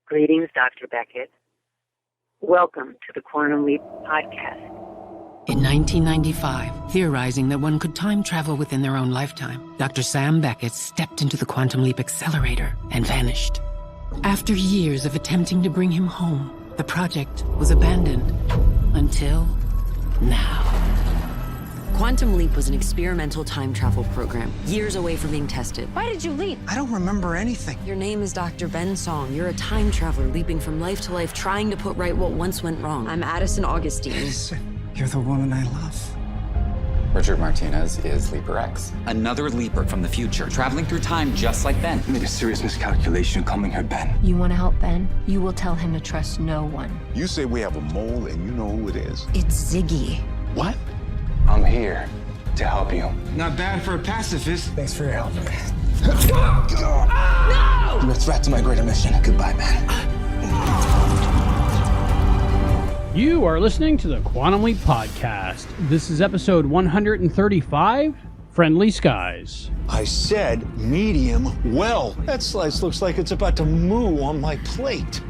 Greetings, Dr. Beckett. Welcome to the Quantum Leap Podcast. In 1995, theorizing that one could time travel within their own lifetime, Dr. Sam Beckett stepped into the Quantum Leap accelerator and vanished. After years of attempting to bring him home, the project was abandoned. Until now. Quantum Leap was an experimental time travel program, years away from being tested. Why did you leap? I don't remember anything. Your name is Dr. Ben Song. You're a time traveler leaping from life to life, trying to put right what once went wrong. I'm Addison Augustine. You're the woman I love. Richard Martinez is Leaper X. Another Leaper from the future, traveling through time just like Ben. You made a serious miscalculation coming here, Ben. You want to help Ben? You will tell him to trust no one. You say we have a mole and you know who it is. It's Ziggy. What? I'm here to help you. Not bad for a pacifist. Thanks for your help. No! You're a threat to my greater mission. Goodbye, Ben. You are listening to the Quantum Leap Podcast. This is episode 135, Friendly Skies. I said medium well. That slice looks like it's about to moo on my plate.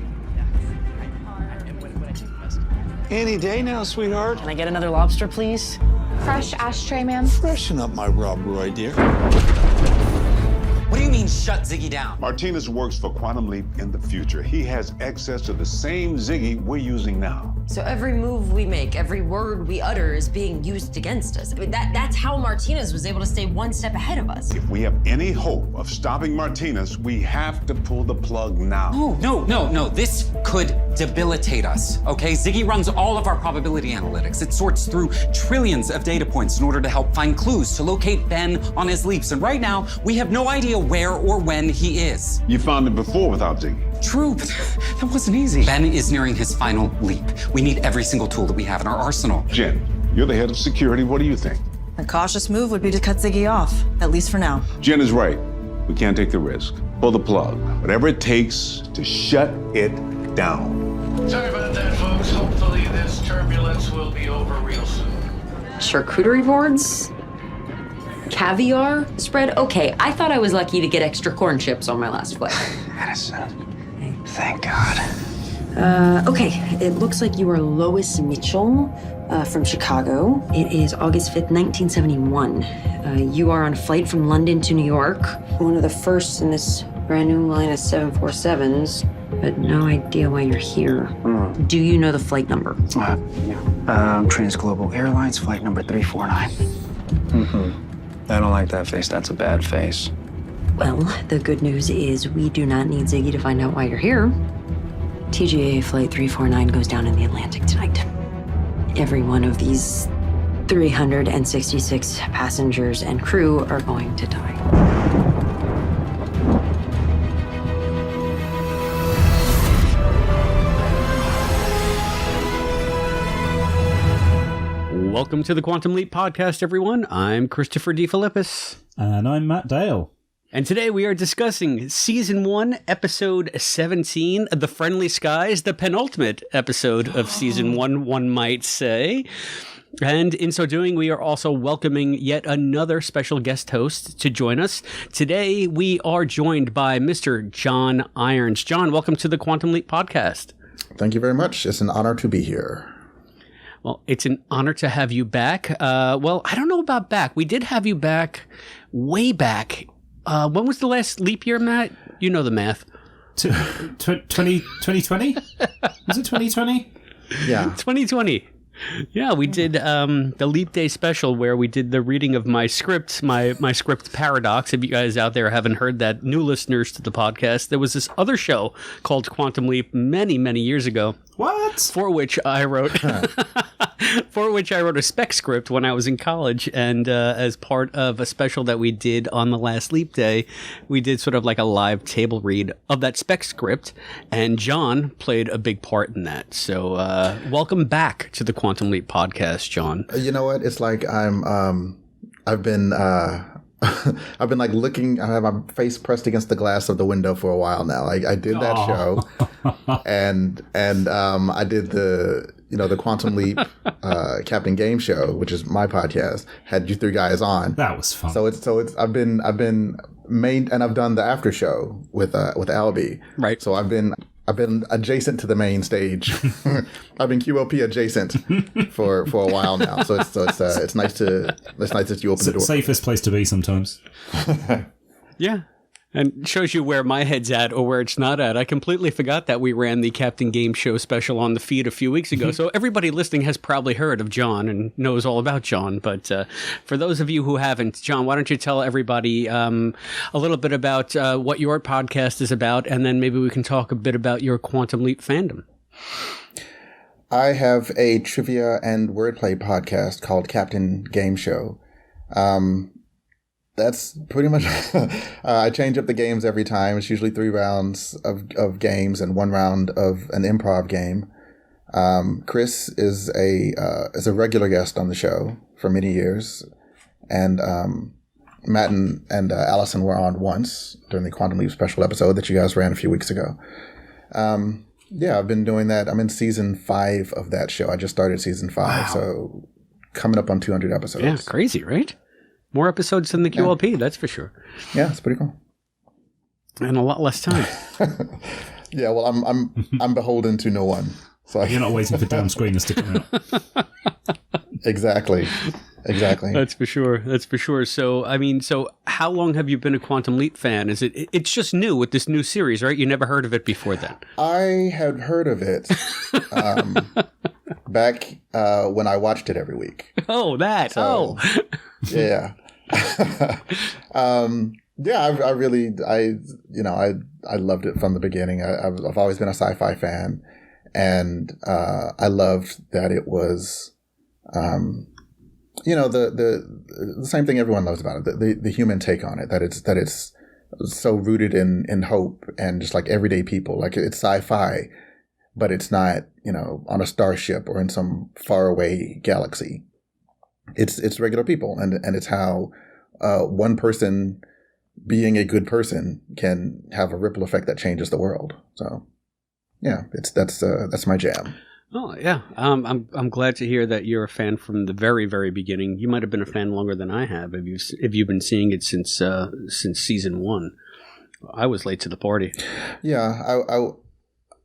Any day now, sweetheart. Can I get another lobster, please? Fresh ashtray, ma'am. Freshen up my Rob idea. What do you mean, shut Ziggy down? Martinez works for Quantum Leap in the future. He has access to the same Ziggy we're using now. So every move we make, every word we utter is being used against us. I mean, that's how Martinez was able to stay one step ahead of us. If we have any hope of stopping Martinez, we have to pull the plug now. No. This could debilitate us, okay? Ziggy runs all of our probability analytics. It sorts through trillions of data points in order to help find clues to locate Ben on his leaps. And right now, we have no idea where or when he is. You found it before without Ziggy. True, but that wasn't easy. Ben is nearing his final leap. We need every single tool that we have in our arsenal. Jen, you're the head of security. What do you think? A cautious move would be to cut Ziggy off, at least for now. Jen is right. We can't take the risk. Pull the plug. Whatever it takes to shut it down. Sorry about that, folks. Hopefully this turbulence will be over real soon. Charcuterie boards? Caviar spread? Okay, I thought I was lucky to get extra corn chips on my last flight. Addison. Thank God. Okay, it looks like you are Lois Mitchell from Chicago. It is August 5th, 1971. You are on a flight from London to New York. One of the first in this brand new line of 747s, but no idea why you're here. Do you know the flight number? Transglobal Airlines, flight number 349. I don't like that face. That's a bad face. Well, the good news is we do not need Ziggy to find out why you're here. TGA Flight 349 goes down in the Atlantic tonight. Every one of these 366 passengers and crew are going to die. Welcome to the Quantum Leap Podcast, everyone. I'm Christopher DeFilippis. And I'm Matt Dale. And today we are discussing Season 1, Episode 17, The Friendly Skies, the penultimate episode of Season 1, one might say. And in so doing, we are also welcoming yet another special guest host to join us. Today, we are joined by Mr. John Irons. John, welcome to the Quantum Leap Podcast. Thank you very much. It's an honor to be here. Well, it's an honor to have you back. Well, I don't know about back. We did have you back way back. When was the last leap year, Matt? You know the math. 2020? Was it 2020? Yeah. 2020. Yeah, we did the Leap Day special where we did the reading of my script, my script Paradox. If you guys out there haven't heard that, new listeners to the podcast, there was this other show called Quantum Leap many, many years ago. What? For which I wrote a spec script when I was in college, and as part of a special that we did on the last Leap Day, we did sort of like a live table read of that spec script, and John played a big part in that. So welcome back to the Quantum Leap Podcast, John. You know what? It's like I've been like looking. I have my face pressed against the glass of the window for a while now. I did that show, and I did the Quantum Leap Captain Game Show, which is my podcast. Had you three guys on. That was fun. So it's I've been made, and I've done the after show with Albie. Right. So I've been I've been adjacent to the main stage. I've been QLP adjacent for a while now, so it's nice that you open the door. Safest place to be sometimes. Yeah. And shows you where my head's at or where it's not at. I completely forgot that we ran the Captain Game Show special on the feed a few weeks ago. So everybody listening has probably heard of John and knows all about John. But for those of you who haven't, John, why don't you tell everybody a little bit about what your podcast is about, and then maybe we can talk a bit about your Quantum Leap fandom. I have a trivia and wordplay podcast called Captain Game Show. That's pretty much, I change up the games every time. It's usually 3 rounds of games and 1 round of an improv game. Chris is a regular guest on the show for many years. And Matt and Allison were on once during the Quantum Leap special episode that you guys ran a few weeks ago. Yeah, I've been doing that. I'm in season 5 of that show. I just started season 5. Wow. So coming up on 200 episodes. Yeah, crazy, right? More episodes than the QLP, that's for sure. Yeah, it's pretty cool. And a lot less time. Yeah, well, I'm beholden to no one. So you're not waiting for damn screeners to come out. Exactly. That's for sure. So, I mean, how long have you been a Quantum Leap fan? It's just new with this new series, right? You never heard of it before then. I had heard of it back when I watched it every week. Oh, that. So, yeah. Yeah, I loved it from the beginning. I've always been a sci-fi fan, and I loved that it was, the same thing everyone loves about it, the human take on it, that it's so rooted in hope and just like everyday people. Like, it's sci-fi, but it's not, on a starship or in some faraway galaxy. It's regular people, and it's how one person being a good person can have a ripple effect that changes the world. So, yeah, that's my jam. Oh yeah, I'm glad to hear that you're a fan from the very, very beginning. You might have been a fan longer than I have if you've been seeing it since season 1. I was late to the party. Yeah,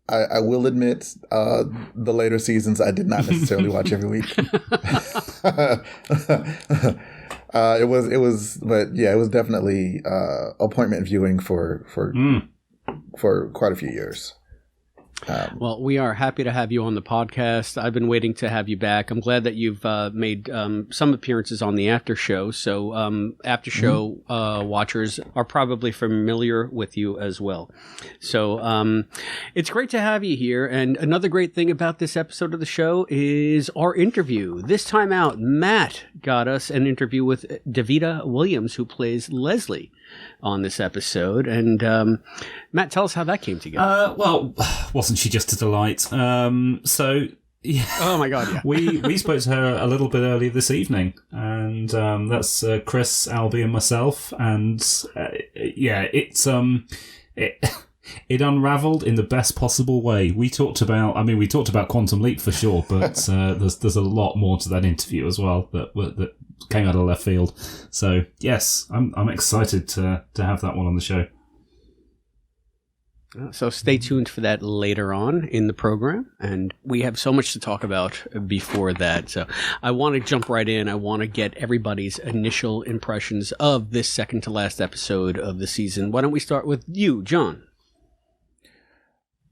I will admit, the later seasons I did not necessarily watch every week. It was definitely appointment viewing for quite a few years. Well, we are happy to have you on the podcast. I've been waiting to have you back. I'm glad that you've made some appearances on the after show. So after show watchers are probably familiar with you as well. So it's great to have you here. And another great thing about this episode of the show is our interview. This time out, Matt got us an interview with Davida Williams, who plays Leslie on this episode. And Matt, tell us how that came together. Well, wasn't she just a delight? So yeah. Oh my God, yeah. we spoke to her a little bit earlier this evening, and that's Chris, Albie, and myself. And it unraveled in the best possible way. We talked about Quantum Leap for sure, but there's a lot more to that interview as well that came out of left field. So yes, I'm excited to have that one on the show. So stay tuned for that later on in the program. And we have so much to talk about before that. So I want to jump right in. I want to get everybody's initial impressions of this second to last episode of the season. Why don't we start with you, John?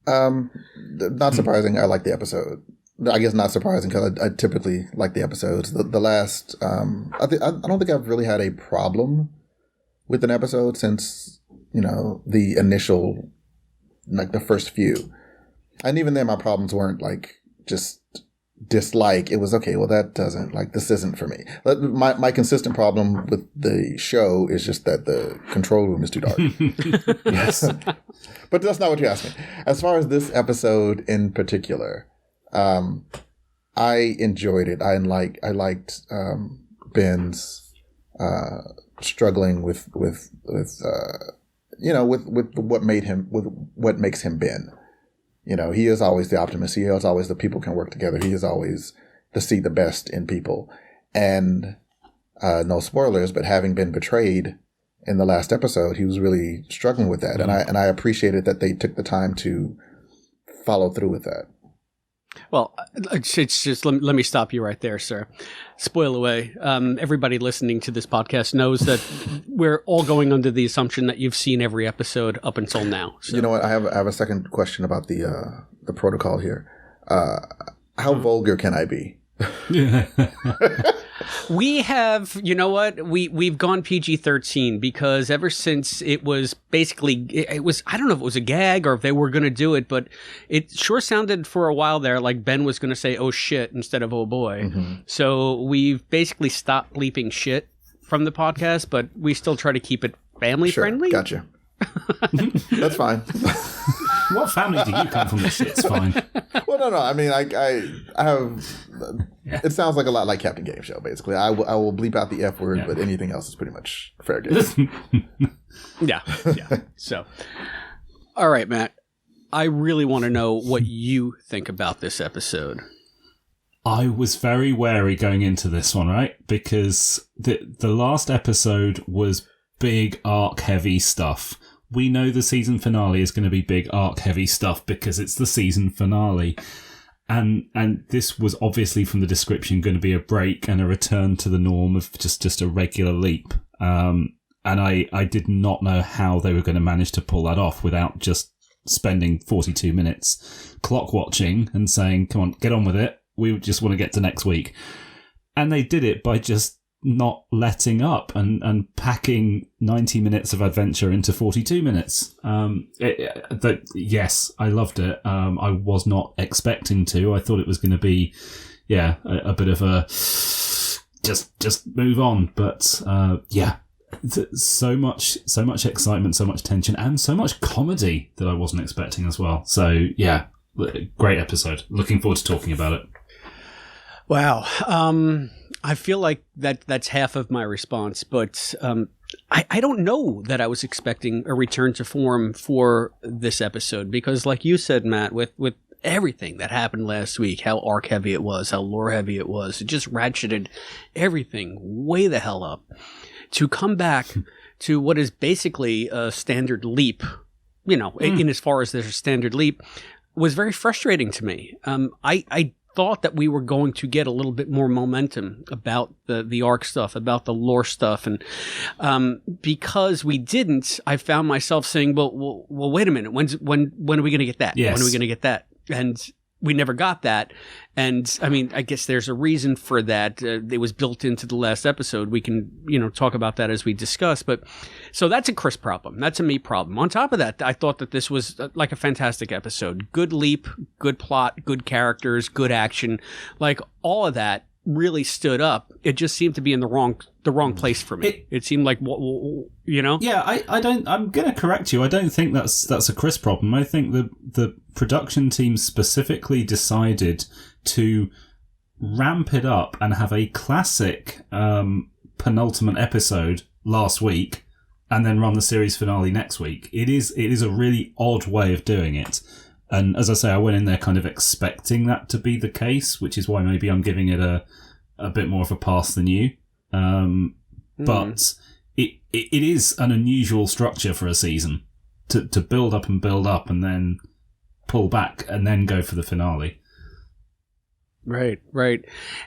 Not surprising. I like the episode. I guess not surprising because I typically like the episodes. The last, I don't think I've really had a problem with an episode since, the initial, like the first few. And even then my problems weren't like just dislike. It was okay, well this isn't for me. My consistent problem with the show is just that the control room is too dark. Yes. But that's not what you asked me. As far as this episode in particular, I enjoyed it. I liked Ben's struggling with what makes him Ben. He is always the optimist. He is always the people can work together. He is always to see the best in people. And no spoilers, but having been betrayed in the last episode, he was really struggling with that. Mm-hmm. And I appreciated that they took the time to follow through with that. Well, it's just let me stop you right there, sir. Spoil away. Everybody listening to this podcast knows that we're all going under the assumption that you've seen every episode up until now. So. You know what? I have a second question about the protocol here. How vulgar can I be? We have, you know what? We've gone PG-13 because ever since it was I don't know if it was a gag or if they were going to do it, but it sure sounded for a while there like Ben was going to say, oh shit, instead of oh boy. Mm-hmm. So we've basically stopped bleeping shit from the podcast, but we still try to keep it family friendly. Gotcha. That's fine. What family do you come from? This shit's fine. Well, no. I mean, I have. Yeah. It sounds like a lot like Captain Game Show. Basically, I will bleep out the F word, but anything else is pretty much fair game. Yeah. So, all right, Matt. I really want to know what you think about this episode. I was very wary going into this one, right? Because the last episode was big arc heavy stuff. We know the season finale is going to be big arc heavy stuff because it's the season finale. And this was obviously from the description going to be a break and a return to the norm of just a regular leap. And I did not know how they were going to manage to pull that off without just spending 42 minutes clock watching and saying, come on, get on with it. We just want to get to next week. And they did it by just not letting up and packing 90 minutes of adventure into 42 minutes. Yes, I loved it. I was not expecting to. I thought it was going to be, a bit of a just move on. But so much excitement, so much tension, and so much comedy that I wasn't expecting as well. So yeah, great episode. Looking forward to talking about it. Wow. I feel like that's half of my response, but I don't know that I was expecting a return to form for this episode because, like you said, Matt, with everything that happened last week, how arc heavy it was, how lore heavy it was, it just ratcheted everything way the hell up. To come back to what is basically a standard leap, in as far as there's a standard leap, was very frustrating to me. I thought that we were going to get a little bit more momentum about the arc stuff, about the lore stuff, and because we didn't, I found myself saying, "Well, wait a minute. When are we going to get that? Yes. When are we going to get that?" And we never got that. And I mean, I guess there's a reason for that. It was built into the last episode. We can, talk about that as we discuss. But so that's a Chris problem. That's a me problem. On top of that, I thought that this was like a fantastic episode. Good leap, good plot, good characters, good action. Like all of that really stood up. It just seemed to be in the wrong place for me. It seemed like, Yeah, I'm going to correct you. I don't think that's a Chris problem. I think the production team specifically decided to ramp it up and have a classic penultimate episode last week and then run the series finale next week. It is a really odd way of doing it. And as I say, I went in there kind of expecting that to be the case, which is why maybe I'm giving it a bit more of a pass than you. But it is an unusual structure for a season to build up and then pull back and then go for the finale. Right.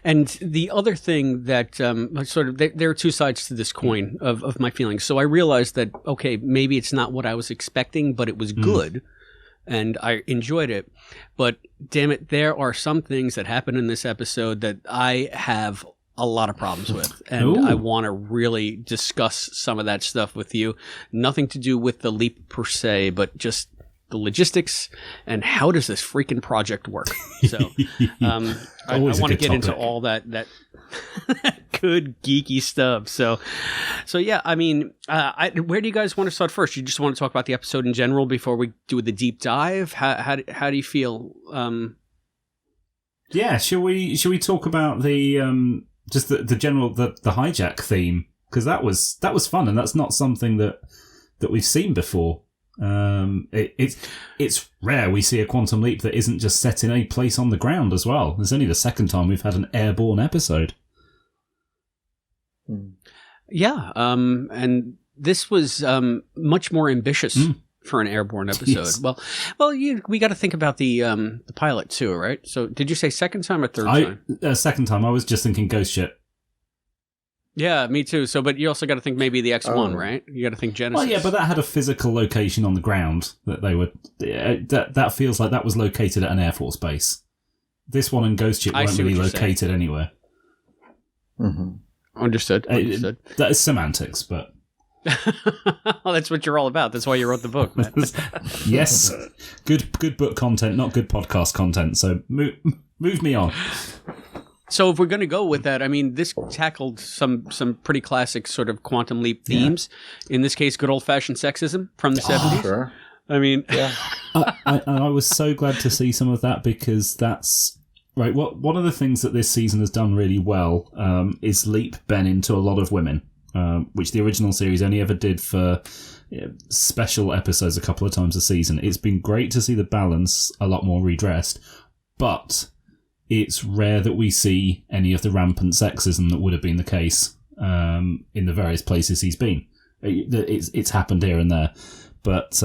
And the other thing that there are two sides to this coin of my feelings. So I realized that, okay, maybe it's not what I was expecting, but it was good. And I enjoyed it. But damn it, there are some things that happen in this episode that I have a lot of problems with. And I want to really discuss some of that stuff with you. Nothing to do with the leap per se, but just the logistics and how does this freaking project work. So I want to get into all that good geeky stuff. So yeah, I mean, where do you guys want to start first? You just want to talk about the episode in general before we do the deep dive? How do you feel? Yeah, shall we talk about the just the general the hijack theme, because that was fun and that's not something that we've seen before. It's rare we see a quantum leap that isn't just set in a place on the ground as well. It's only the second time we've had an airborne episode. Yeah, and this was much more ambitious for an airborne episode. Yes. Well, we got to think about the pilot too, right? So, did you say second time or third time? Second time. I was just thinking ghost ship. Yeah, me too. So, but you also got to think maybe the X1, right? You got to think Genesis. Well, yeah, but that had a physical location on the ground that they would. That feels like that was located at an Air Force base. This one and Ghost Ship weren't really located anywhere. Mm-hmm. Understood. That is semantics, but. Well, that's what you're all about. That's why you wrote the book, man. Yes, good book content, not good podcast content. So move me on. So if we're going to go with that, I mean, this tackled some pretty classic sort of quantum leap themes. Yeah. In this case, good old-fashioned sexism from the 70s. Sure. I mean... Yeah. I was so glad to see some of that because that's... Right, one of the things that this season has done really well is leap Ben into a lot of women, which the original series only ever did for special episodes a couple of times a season. It's been great to see the balance a lot more redressed, but... it's rare that we see any of the rampant sexism that would have been the case in the various places he's been. It's happened here and there. But,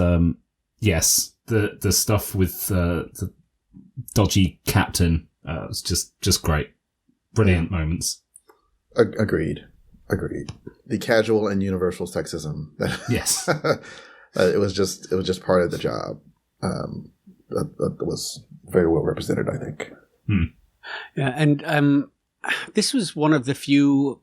yes, the stuff with the dodgy captain was just great. Brilliant moments. Agreed. The casual and universal sexism. Yes. It was just part of the job. That was very well represented, I think. Yeah, and this was one of the few.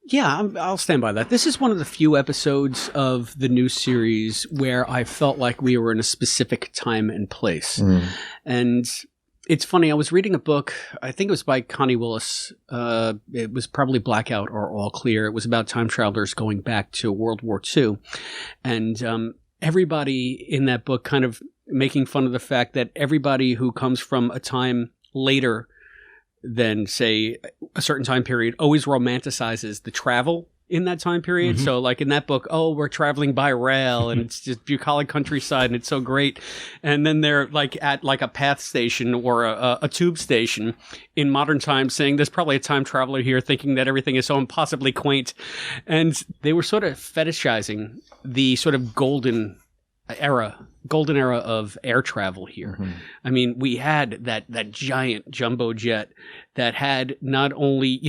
Yeah, I'll stand by that. This is one of the few episodes of the new series where I felt like we were in a specific time and place. And it's funny, I was reading a book, I think it was by Connie Willis. It was probably Blackout or All Clear. It was about time travelers going back to World War II. And everybody in that book kind of making fun of the fact that everybody who comes from a time later than, say, a certain time period always romanticizes the travel in that time period. Mm-hmm. So, like in that book, we're traveling by rail and it's just bucolic countryside and it's so great. And then they're like at like a path station or a tube station in modern times saying there's probably a time traveler here thinking that everything is so impossibly quaint. And they were sort of fetishizing the sort of golden era of air travel here. Mm-hmm. I mean, we had that giant jumbo jet that had not only,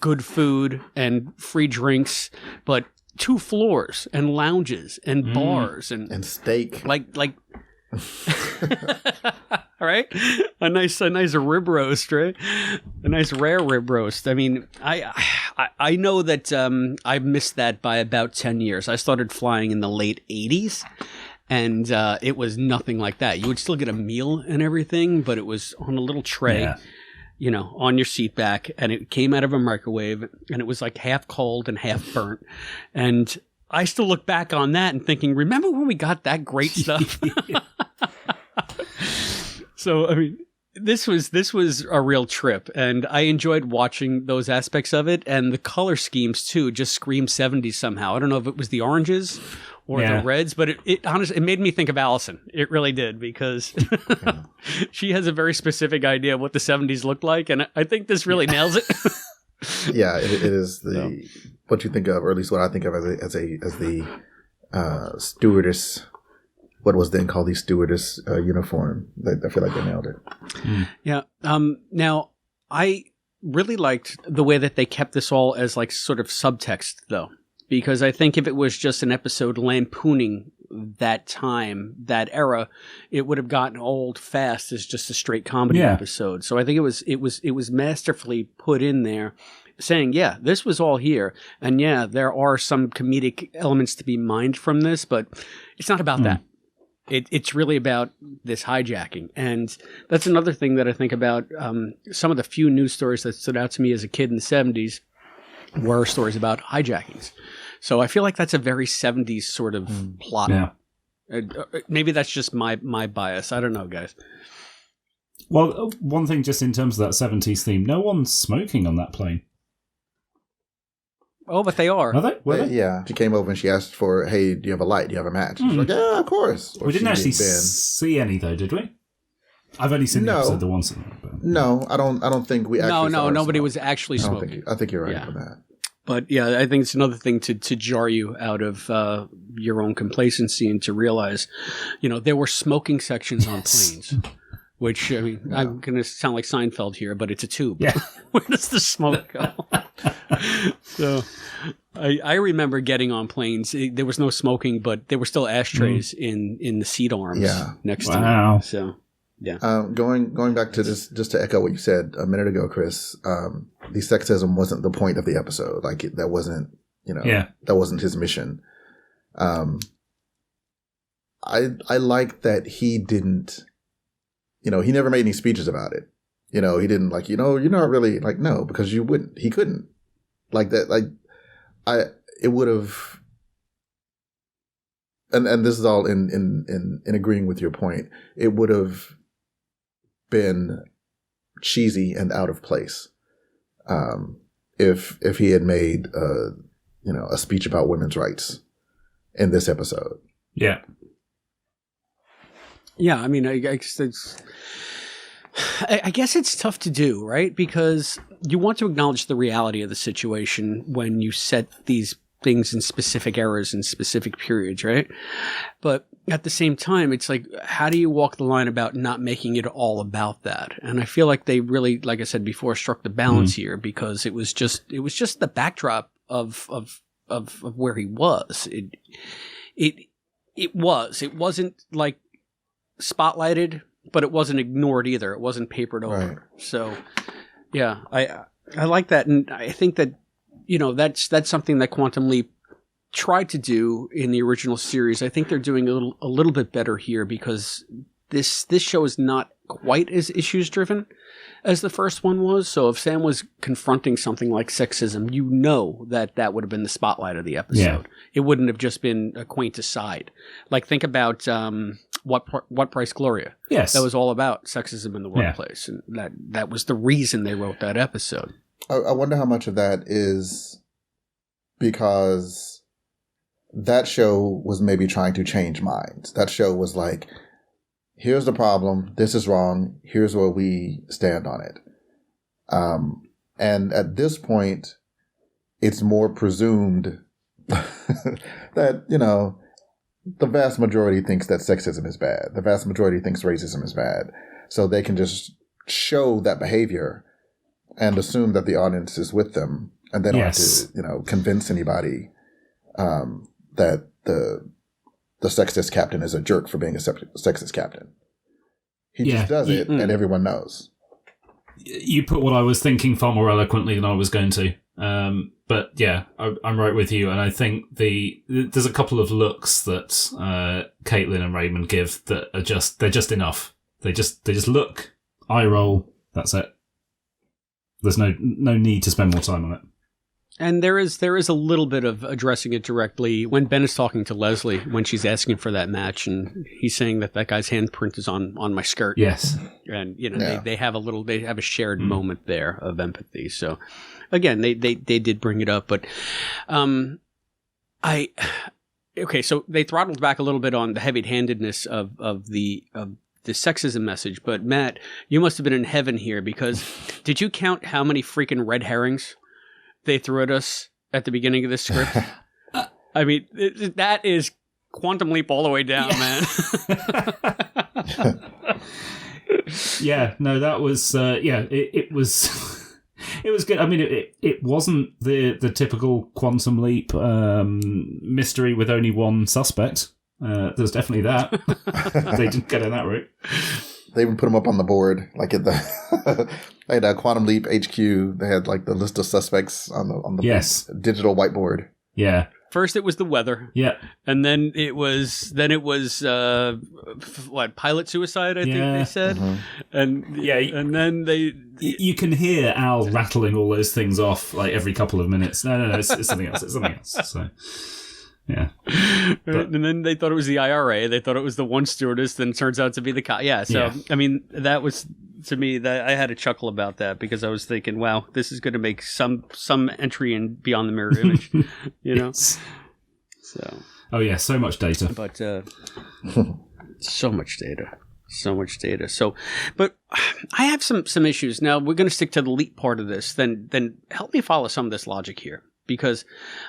good food and free drinks, but 2 floors and lounges and bars and steak. Like right? A nice rib roast, right? A nice rare rib roast. I mean, I know that I missed that by about 10 years. I started flying in the late 80s. And it was nothing like that. You would still get a meal and everything, but it was on a little tray, on your seat back, and it came out of a microwave, and it was like half cold and half burnt. And I still look back on that and thinking, remember when we got that great stuff? So, I mean, this was a real trip, and I enjoyed watching those aspects of it, and the color schemes, too, just scream 70s somehow. I don't know if it was the oranges or the reds, but it honestly, it made me think of Allison. It really did, because she has a very specific idea of what the 70s looked like, and I think this really nails it. Yeah, it is what you think of, or at least what I think of as the stewardess, what was then called the stewardess uniform. I feel like they nailed it. Yeah. Now, I really liked the way that they kept this all as like sort of subtext, though. Because I think if it was just an episode lampooning that time, that era, it would have gotten old fast as just a straight comedy episode. So I think it was masterfully put in there, saying, yeah, this was all here, and yeah, there are some comedic elements to be mined from this, but it's not about that. It's really about this hijacking, and that's another thing that I think about. Some of the few news stories that stood out to me as a kid in the 70s were stories about hijackings. So I feel like that's a very 70s sort of plot. Yeah. Maybe that's just my bias. I don't know, guys. Well, one thing just in terms of that 70s theme, no one's smoking on that plane. Oh, but they are. Are they? Were they? Yeah. She came over and she asked for, hey, do you have a light? Do you have a match? She's like, yeah, of course. Or we didn't actually see any, though, did we? I've only seen the episode the once. No, I don't think we actually No, nobody was actually smoking. I think you're right for that. But yeah, I think it's another thing to jar you out of your own complacency and to realize, there were smoking sections on planes. Which, I mean, I'm going to sound like Seinfeld here, but it's a tube. Yeah. Where does the smoke go? So I remember getting on planes. There was no smoking, but there were still ashtrays in the seat arms next to me. So, yeah. Going back to this, just to echo what you said a minute ago, Chris, the sexism wasn't the point of the episode. Like, that wasn't, that wasn't his mission. I like that he didn't... he never made any speeches about it. He didn't you're not really no, because you wouldn't. He couldn't. Like that. It would have. And this is all in agreeing with your point. It would have been cheesy and out of place, if he had made a speech about women's rights in this episode. Yeah. Yeah, I mean, I guess it's tough to do, right? Because you want to acknowledge the reality of the situation when you set these things in specific eras and specific periods, right? But at the same time, it's like, how do you walk the line about not making it all about that? And I feel like they really, like I said before, struck the balance here, because it was just the backdrop of where he was. It wasn't like spotlighted, but it wasn't ignored either. It wasn't papered over. Right. So, yeah, I like that, and I think that that's something that Quantum Leap tried to do in the original series. I think they're doing a little bit better here, because this show is not quite as issues driven as the first one was. So if Sam was confronting something like sexism, that would have been the spotlight of the episode. Yeah. It wouldn't have just been a quaint aside. Like, think about What Price Gloria? Yes, that was all about sexism in the workplace, and that was the reason they wrote that episode. I wonder how much of that is because that show was maybe trying to change minds. That show was like, here's the problem, this is wrong, here's where we stand on it. And at this point, it's more presumed that, the vast majority thinks that sexism is bad. The vast majority thinks racism is bad. So they can just show that behavior and assume that the audience is with them. And they don't have to, convince anybody that the sexist captain is a jerk for being a sexist captain. He just does it, and everyone knows. You put what I was thinking far more eloquently than I was going to. But yeah, I'm right with you, and I think there's a couple of looks that Caitlin and Raymond give that are they're just enough. They just look, eye roll. That's it. There's no need to spend more time on it. And there is a little bit of addressing it directly when Ben is talking to Leslie when she's asking for that match, and he's saying that guy's handprint is on my skirt. Yes, and they have a shared moment there of empathy. So again, they did bring it up, but so they throttled back a little bit on the heavy-handedness of the sexism message. But Matt, you must have been in heaven here, because did you count how many freaking red herrings they threw at us at the beginning of this script? I mean, that is Quantum Leap all the way down, man. Yeah, no, that was, it was, it was good. I mean, it wasn't the typical Quantum Leap mystery with only one suspect. There's definitely that. They didn't get in that route. They even put them up on the board, like at the they had a Quantum Leap HQ. They had like the list of suspects on the digital whiteboard. Yeah. First, it was the weather. Yeah. And then it was pilot suicide, I think they said. Mm-hmm. And then you can hear Al rattling all those things off like every couple of minutes. No, it's something else. It's something else. So. Yeah. And then they thought it was the IRA. They thought it was the one stewardess. Then it turns out to be the cop. Yeah. So, I mean, that was, to me, that I had a chuckle about that, because I was thinking, wow, this is going to make some entry in Beyond the Mirror Image, Yes. So. Oh, yeah. So much data. But so much data. So much data. So, but I have some issues. Now, we're going to stick to the leap part of this. Then help me follow some of this logic here. because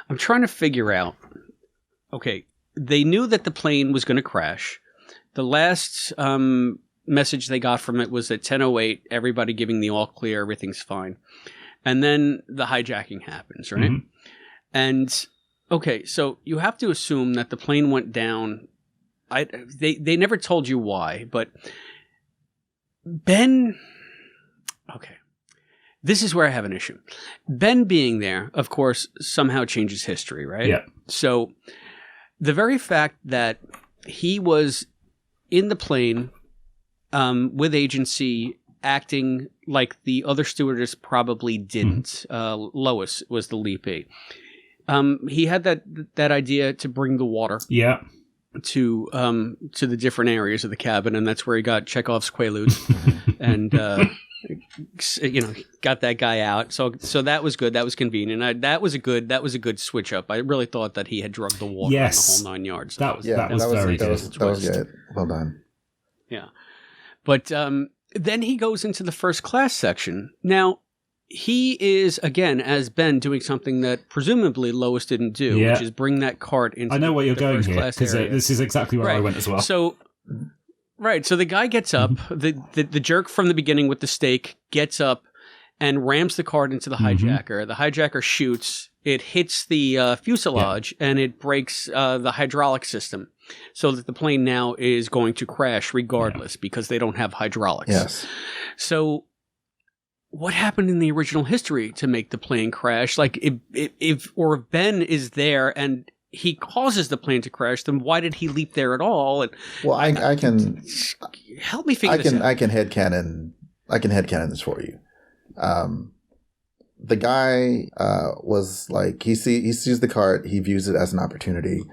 I'm trying to figure out, okay, they knew that the plane was going to crash. The last message they got from it was at 10:08, everybody giving the all clear, everything's fine. And then the hijacking happens, right? Mm-hmm. And, okay, so you have to assume that the plane went down. They never told you why, but Ben... Okay. This is where I have an issue. Ben being there, of course, somehow changes history, right? Yeah. So the very fact that he was in the plane with agency acting like the other stewardess probably didn't. Lois was the lead. He had that idea to bring the water. Yeah. To the different areas of the cabin, and that's where he got Chekhov's Quaaludes, and got that guy out. So that was good. That was convenient. That was a good switch up. I really thought that he had drugged the water in the whole 9 yards. That was very good. That was good. Well done. Yeah, but then he goes into the first class section. Now, he is, again, as Ben, doing something that presumably Lois didn't do, which is bring that cart into I know where you're going here, because this is exactly where I went as well. So the guy gets up, the jerk from the beginning with the stake gets up and rams the cart into the hijacker. The hijacker shoots, it hits the fuselage, and it breaks the hydraulic system, so that the plane now is going to crash regardless because they don't have hydraulics. Yes. So what happened in the original history to make the plane crash? Like, if Ben is there and he causes the plane to crash, then why did he leap there at all? And well, I can help me figure this out. I can headcanon this for you. The guy was like, he sees the cart, he views it as an opportunity.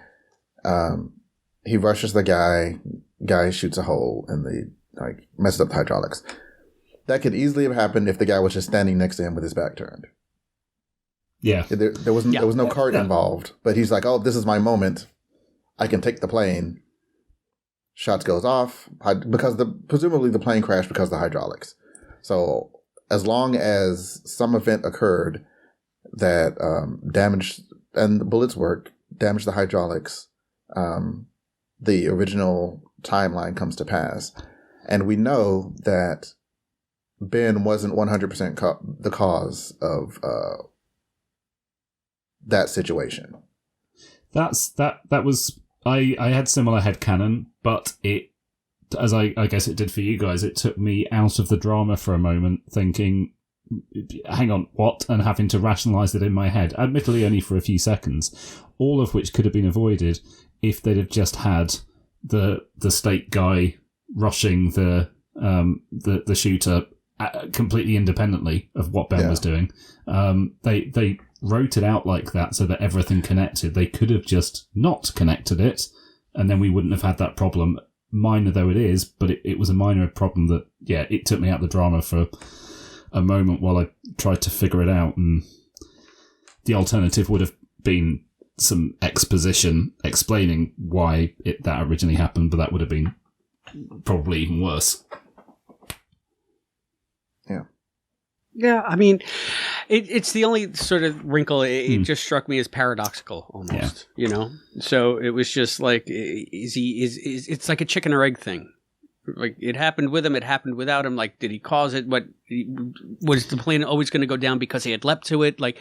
He rushes the guy shoots a hole and messes up the hydraulics. That could easily have happened if the guy was just standing next to him with his back turned. Yeah. There was no cart involved, but he's like, oh, this is my moment. I can take the plane. Shots goes off because presumably the plane crashed because of the hydraulics. So as long as some event occurred that damaged, and the bullets work, damaged the hydraulics, the original timeline comes to pass. And we know that Ben wasn't 100% the cause of that situation. That was I had similar headcanon, but it, as I guess it did for you guys, it took me out of the drama for a moment, thinking, hang on, what? And having to rationalise it in my head, admittedly only for a few seconds, all of which could have been avoided if they'd have just had the stake guy rushing the shooter completely independently of what Ben was doing. They wrote it out like that so that everything connected. They could have just not connected it, and then we wouldn't have had that problem. Minor though it is, but it was a minor problem that, it took me out of the drama for a moment while I tried to figure it out. And the alternative would have been some exposition explaining why that originally happened, but that would have been probably even worse. Yeah, I mean, it's the only sort of wrinkle. It just struck me as paradoxical almost, So it was just like, it's like a chicken or egg thing. Like, it happened with him, it happened without him. Like, did he cause it? What was the plane always going to go down because he had leapt to it? Like,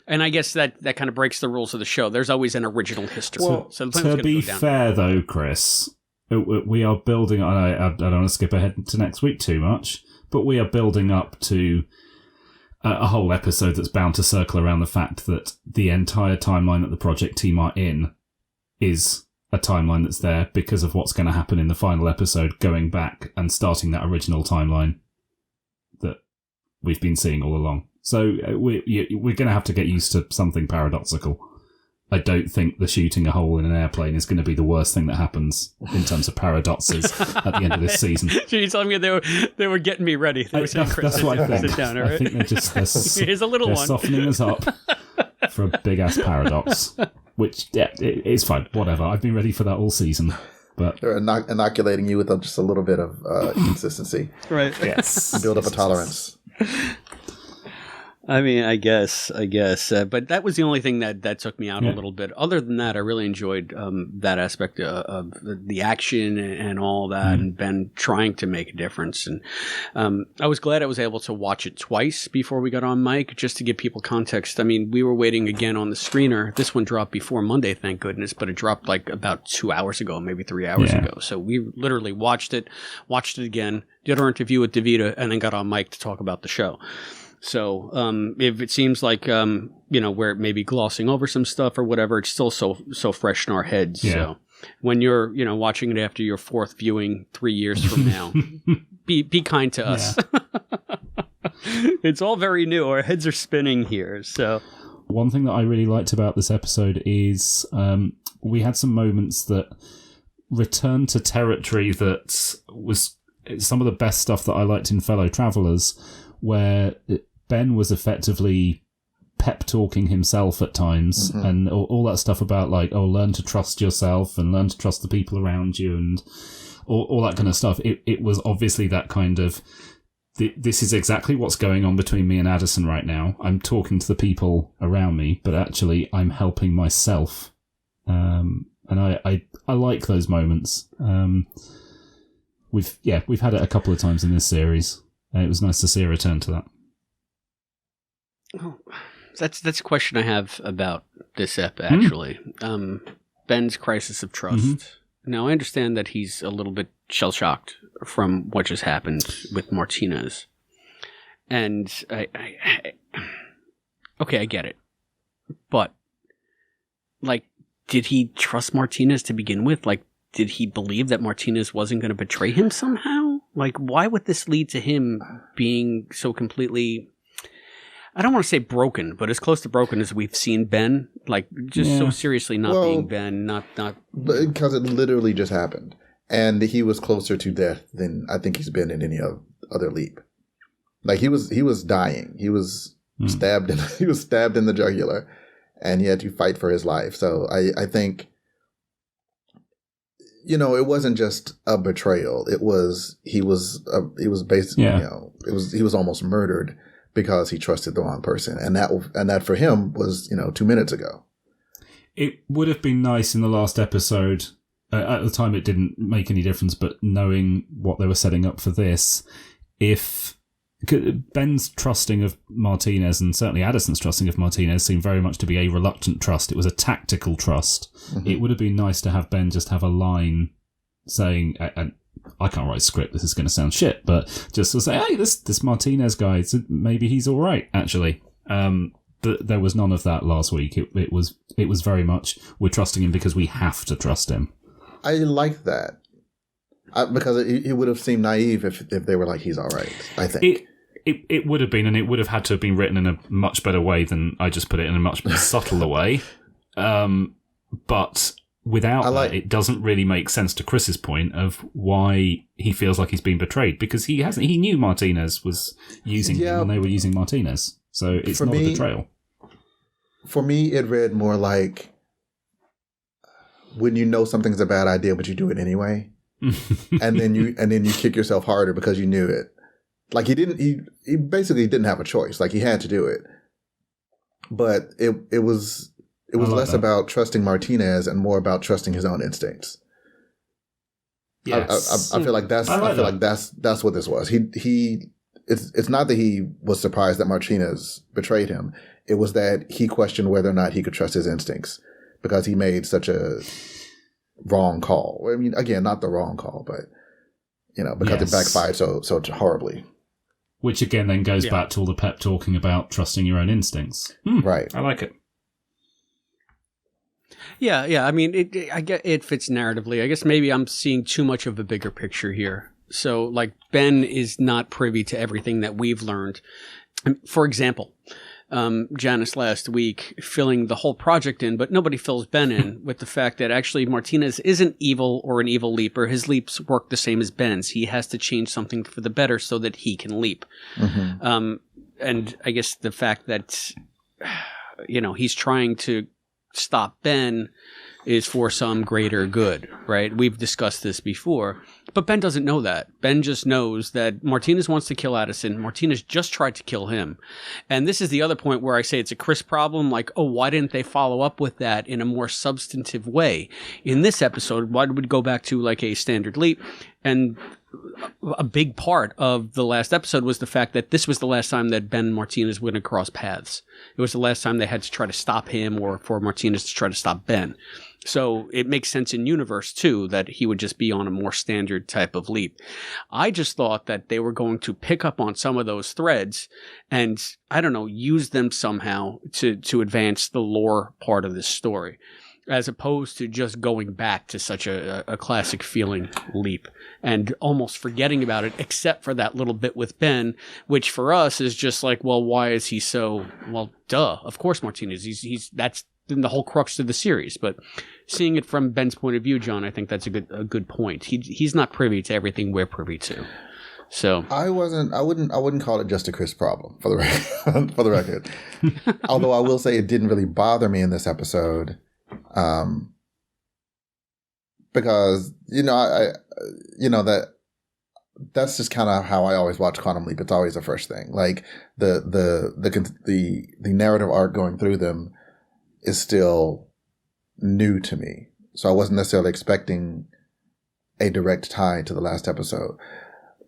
and I guess that kind of breaks the rules of the show. There's always an original history. Well, so the plane was to be fair, though, Chris, we are building. I don't want to skip ahead to next week too much, but we are building up to a whole episode that's bound to circle around the fact that the entire timeline that the project team are in is a timeline that's there because of what's going to happen in the final episode, going back and starting that original timeline that we've been seeing all along. So we're going to have to get used to something paradoxical. I don't think the shooting a hole in an airplane is going to be the worst thing that happens in terms of paradoxes at the end of this season. You're telling me they were getting me ready. They were saying, Chris, that's what I think. Sit down, all right? I think Here's a little one. Softening us up for a big-ass paradox, which, it's fine. Whatever. I've been ready for that all season. But they're inoculating you with just a little bit of consistency. Right. Yes. Build up a tolerance. I mean, I guess. But that was the only thing that took me out a little bit. Other than that, I really enjoyed that aspect of the action and all that, and Ben trying to make a difference. And I was glad I was able to watch it twice before we got on mic, just to give people context. I mean, we were waiting again on the screener. This one dropped before Monday, thank goodness, but it dropped like about 2 hours ago, maybe 3 hours ago. So we literally watched it again, did our interview with Davida, and then got on mic to talk about the show. So if it seems like, we're maybe glossing over some stuff or whatever, it's still so fresh in our heads. Yeah. So when you're, watching it after your fourth viewing 3 years from now, be kind to us. It's all very new. Our heads are spinning here. So one thing that I really liked about this episode is we had some moments that returned to territory that was some of the best stuff that I liked in Fellow Travelers, where Ben was effectively pep talking himself at times, and all that stuff about like, learn to trust yourself and learn to trust the people around you and all that kind of stuff. It was obviously that kind of, this is exactly what's going on between me and Addison right now. I'm talking to the people around me, but actually I'm helping myself. And I like those moments. We've had it a couple of times in this series. And it was nice to see a return to that. Oh, that's a question I have about this ep, actually. Ben's crisis of trust. Now, I understand that he's a little bit shell-shocked from what just happened with Martinez. And I get it. But, like, did he trust Martinez to begin with? Like, did he believe that Martinez wasn't going to betray him somehow? Like, why would this lead to him being so completely, I don't want to say broken, but as close to broken as we've seen Ben, like, just so seriously not being Ben, not... Because it literally just happened. And he was closer to death than I think he's been in any other leap. Like, he was dying. He was stabbed in the jugular, and he had to fight for his life. So I think... it wasn't just a betrayal. He was basically, he was almost murdered because he trusted the wrong person. And that for him was, 2 minutes ago. It would have been nice in the last episode. At the time, it didn't make any difference, but knowing what they were setting up for this, if Ben's trusting of Martinez and certainly Addison's trusting of Martinez seemed very much to be a reluctant trust. It was a tactical trust. It would have been nice to have Ben just have a line saying, and I can't write a script, this is going to sound shit, but just to say, hey, this Martinez guy, maybe he's all right, actually. But there was none of that last week. It was very much, we're trusting him because we have to trust him. I like that. Because it would have seemed naive if they were like, he's all right, I think. It would have been, and it would have had to have been written in a much better way than I just put it in a much subtler way. But without that, it doesn't really make sense to Chris's point of why he feels like he's been betrayed, because he knew Martinez was using him when they were using Martinez. So it's not a betrayal. For me, it read more like when you know something's a bad idea, but you do it anyway. and then you kick yourself harder because you knew it. Like he basically didn't have a choice. Like he had to do it. But it was less about trusting Martinez and more about trusting his own instincts. Yes. I feel like that's what this was. It's not that he was surprised that Martinez betrayed him. It was that he questioned whether or not he could trust his instincts because he made such a wrong call. I mean, again, not the wrong call, but because it backfired so horribly. Which again then goes back to all the pep talking about trusting your own instincts. Right. I like it. Yeah. I mean, I get it fits narratively. I guess maybe I'm seeing too much of a bigger picture here. So, like, Ben is not privy to everything that we've learned. For example, Janice last week filling the whole project in, but nobody fills Ben in with the fact that actually Martinez isn't evil or an evil leaper. His leaps work the same as Ben's. He has to change something for the better so that he can leap. And I guess the fact that, he's trying to stop Ben is for some greater good, right? We've discussed this before, but Ben doesn't know that. Ben just knows that Martinez wants to kill Addison. Martinez just tried to kill him. And this is the other point where I say it's a Chris problem. Like, oh, why didn't they follow up with that in a more substantive way? In this episode, why did we go back to like a standard leap? And a big part of the last episode was the fact that this was the last time that Ben and Martinez went across paths. It was the last time they had to try to stop him or for Martinez to try to stop Ben. So it makes sense in universe, too, that he would just be on a more standard type of leap. I just thought that they were going to pick up on some of those threads and, I don't know, use them somehow to advance the lore part of this story, as opposed to just going back to such a classic feeling leap and almost forgetting about it, except for that little bit with Ben, which for us is just like, well, why is he so, well, duh, of course Martinez, he's that's the whole crux of the series. But seeing it from Ben's point of view, John, I think that's a good point. He's not privy to everything we're privy to. So I wouldn't call it just a Chris problem for the record. Although I will say it didn't really bother me in this episode. Because that's just kind of how I always watch Quantum Leap. It's always the first thing. Like the narrative arc going through them is still new to me. So I wasn't necessarily expecting a direct tie to the last episode.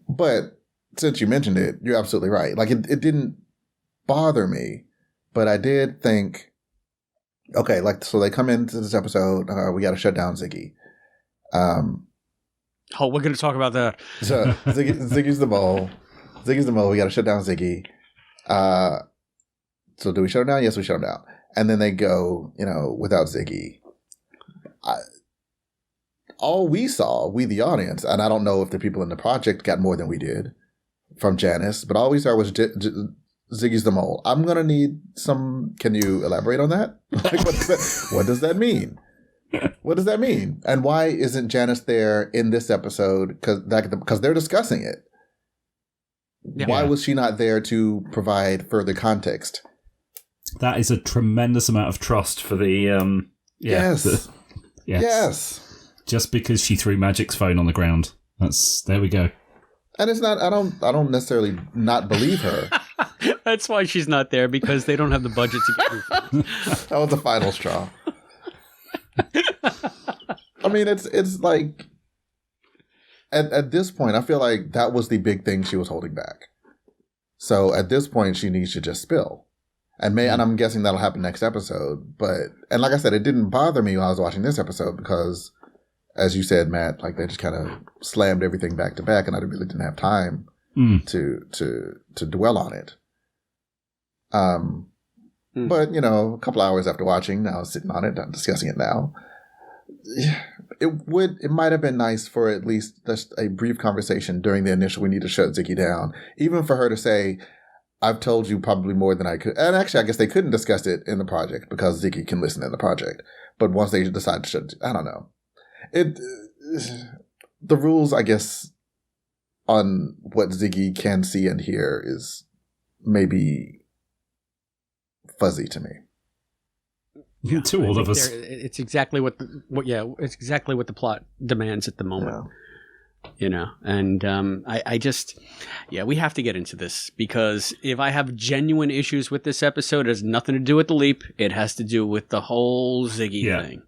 But since you mentioned it, you're absolutely right. Like it didn't bother me, but I did think, okay, like, so they come into this episode, we got to shut down Ziggy. Oh, we're going to talk about that. So Ziggy's the mole. Ziggy's the mole. We got to shut down Ziggy. So do we shut him down? Yes, we shut him down. And then they go, without Ziggy. All we saw, we the audience, and I don't know if the people in the project got more than we did from Janice, but all we saw was Ziggy's the mole. I'm going to need some... Can you elaborate on that? Like, what does that mean? What does that mean? And why isn't Janice there in this episode? Because they're discussing it. Yeah. Why was she not there to provide further context? That is a tremendous amount of trust for the... Yes. Yes. Just because she threw Magic's phone on the ground. There we go. And it's not... I don't necessarily not believe her. That's why she's not there, because they don't have the budget to get new phones. That was the final straw. I mean, it's like at this point, I feel like that was the big thing she was holding back. So at this point, she needs to just spill, and I'm guessing that'll happen next episode. And like I said, it didn't bother me when I was watching this episode because, as you said, Matt, like they just kind of slammed everything back to back, and I really didn't have time to dwell on it. But, a couple hours after watching, now sitting on it, I'm discussing it now. It might have been nice for at least just a brief conversation during the initial, we need to shut Ziggy down. Even for her to say, I've told you probably more than I could. And actually, I guess they couldn't discuss it in the project because Ziggy can listen in the project. But once they decide to shut, I don't know. The rules, I guess, on what Ziggy can see and hear is maybe fuzzy to me. Yeah, to all of us. It's exactly it's exactly what the plot demands at the moment. Yeah. And I just, we have to get into this because if I have genuine issues with this episode, it has nothing to do with the leap. It has to do with the whole Ziggy thing.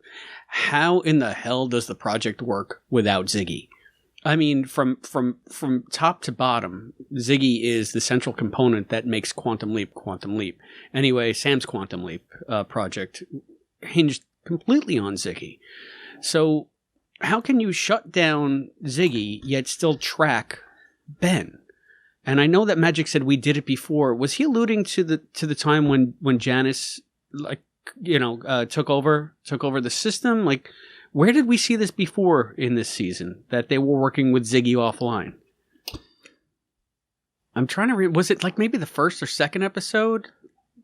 How in the hell does the project work without Ziggy? I mean, from top to bottom, Ziggy is the central component that makes Quantum Leap. Anyway, Sam's Quantum Leap project hinged completely on Ziggy. So how can you shut down Ziggy yet still track Ben? And I know that Magic said we did it before. Was he alluding to the time when Janice took over the system? Like, where did we see this before in this season, that they were working with Ziggy offline? I'm trying to was it like maybe the first or second episode?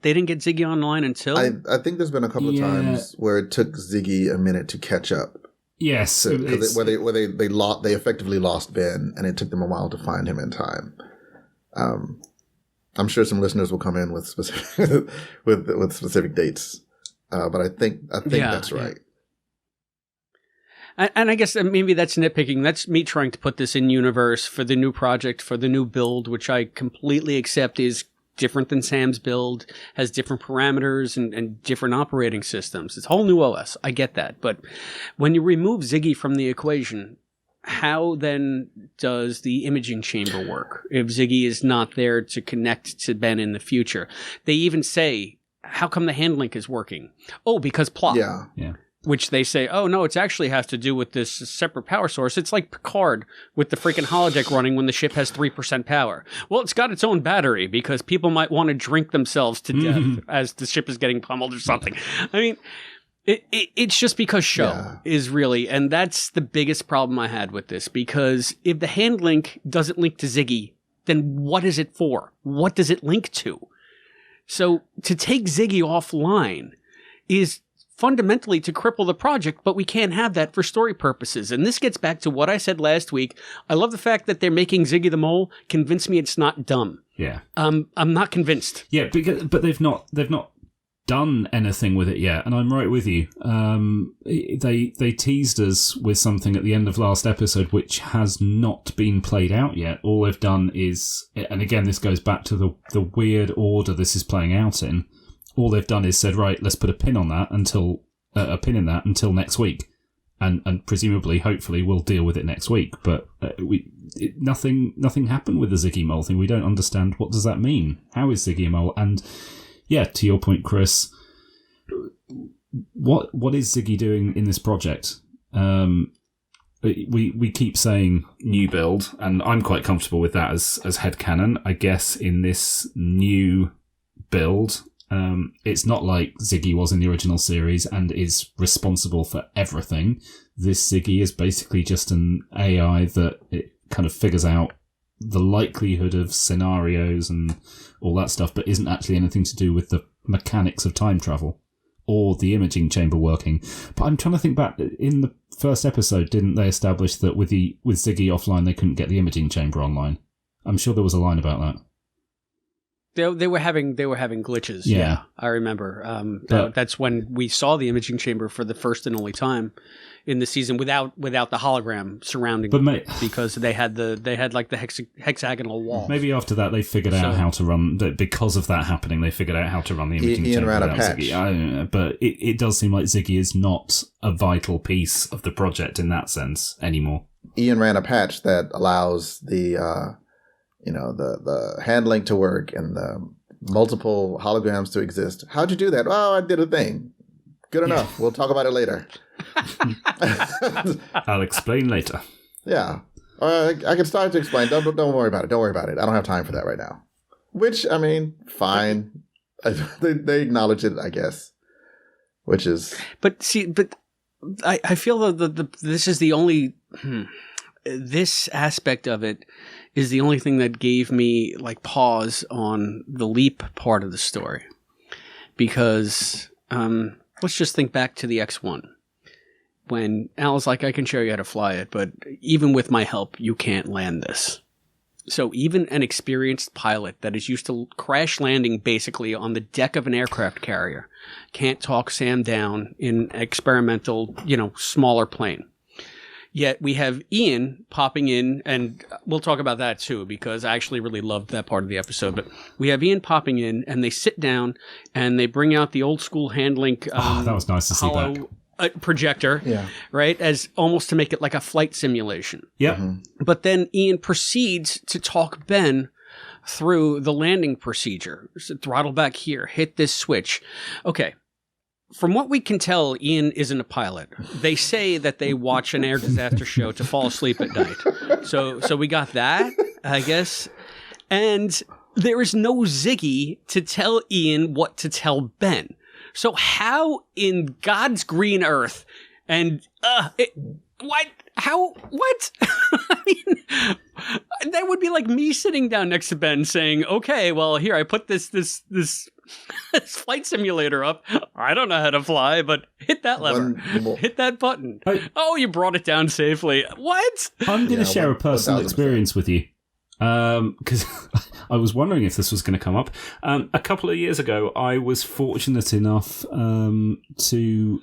They didn't get Ziggy online until... I think there's been a couple of times where it took Ziggy a minute to catch up. Yes. Where they effectively lost Ben, and it took them a while to find him in time. I'm sure some listeners will come in with specific with specific dates, but I think that's right. And I guess maybe that's nitpicking. That's me trying to put this in universe for the new project, for the new build, which I completely accept is different than Sam's build, has different parameters and different operating systems. It's a whole new OS. I get that. But when you remove Ziggy from the equation, how then does the imaging chamber work if Ziggy is not there to connect to Ben in the future? They even say, how come the hand link is working? Oh, because plot. Yeah. Which they say, oh, no, it actually has to do with this separate power source. It's like Picard with the freaking holodeck running when the ship has 3% power. Well, it's got its own battery because people might want to drink themselves to death as the ship is getting pummeled or something. I mean, it's just because show is really, and that's the biggest problem I had with this, because if the hand link doesn't link to Ziggy, then what is it for? What does it link to? So to take Ziggy offline is fundamentally to cripple the project, but we can't have that for story purposes. And this gets back to what I said last week. I love the fact that they're making Ziggy the Mole convince me it's not dumb. Yeah. I'm not convinced. Yeah, but they've not done anything with it yet, and I'm right with you. They teased us with something at the end of last episode which has not been played out yet. All they've done is, and again this goes back to the weird order this is playing out in, all they've done is said, right, let's put a pin on that until until next week, and presumably, hopefully, we'll deal with it next week. But nothing happened with the Ziggy Mole thing. We don't understand what does that mean. How is Ziggy a mole? And yeah, to your point, Chris, what is Ziggy doing in this project? We keep saying new build, and I'm quite comfortable with that as headcanon. I guess in this new build, it's not like Ziggy was in the original series and is responsible for everything. This Ziggy is basically just an AI that it kind of figures out the likelihood of scenarios and all that stuff, but isn't actually anything to do with the mechanics of time travel or the imaging chamber working. But I'm trying to think back, in the first episode, didn't they establish that with Ziggy offline they couldn't get the imaging chamber online? I'm sure there was a line about that. They were having glitches. Yeah, I remember. That's when we saw the imaging chamber for the first and only time in the season without the hologram surrounding them, because they had like the hexagonal wall. Maybe after that they figured out how to run. Because of that happening, they figured out how to run the imaging chamber. Ian ran a patch. Ziggy. I don't know, but it does seem like Ziggy is not a vital piece of the project in that sense anymore. Ian ran a patch that allows the hand link to work and the multiple holograms to exist. How'd you do that? Oh, I did a thing. Good enough. We'll talk about it later. I'll explain later. Yeah. I can start to explain. Don't worry about it. Don't worry about it. I don't have time for that right now. Which, I mean, fine. They acknowledge it, I guess. Which is... But I feel that this is the only... This aspect of it is the only thing that gave me like pause on the leap part of the story, because let's just think back to the X1 when Al's like, I can show you how to fly it, but even with my help you can't land this. So even an experienced pilot that is used to crash landing basically on the deck of an aircraft carrier can't talk Sam down in experimental, smaller plane. Yet we have Ian popping in, and we'll talk about that too, because I actually really loved that part of the episode. But we have Ian popping in, and they sit down, and they bring out the old school hand link that was nice to see back. Projector, right, as almost to make it like a flight simulation. Yeah. Mm-hmm. But then Ian proceeds to talk Ben through the landing procedure. So throttle back here, hit this switch. Okay. From what we can tell, Ian isn't a pilot. They say that they watch an air disaster show to fall asleep at night. So we got that, I guess. And there is no Ziggy to tell Ian what to tell Ben. So how in God's green earth and what? How? What? I mean, that would be like me sitting down next to Ben saying, "Okay, well, here I put this flight simulator up. I don't know how to fly, but hit that lever, hit that button. Oh, you brought it down safely. What?" I'm going to share a personal experience with you. Because I was wondering if this was going to come up. A couple of years ago, I was fortunate enough to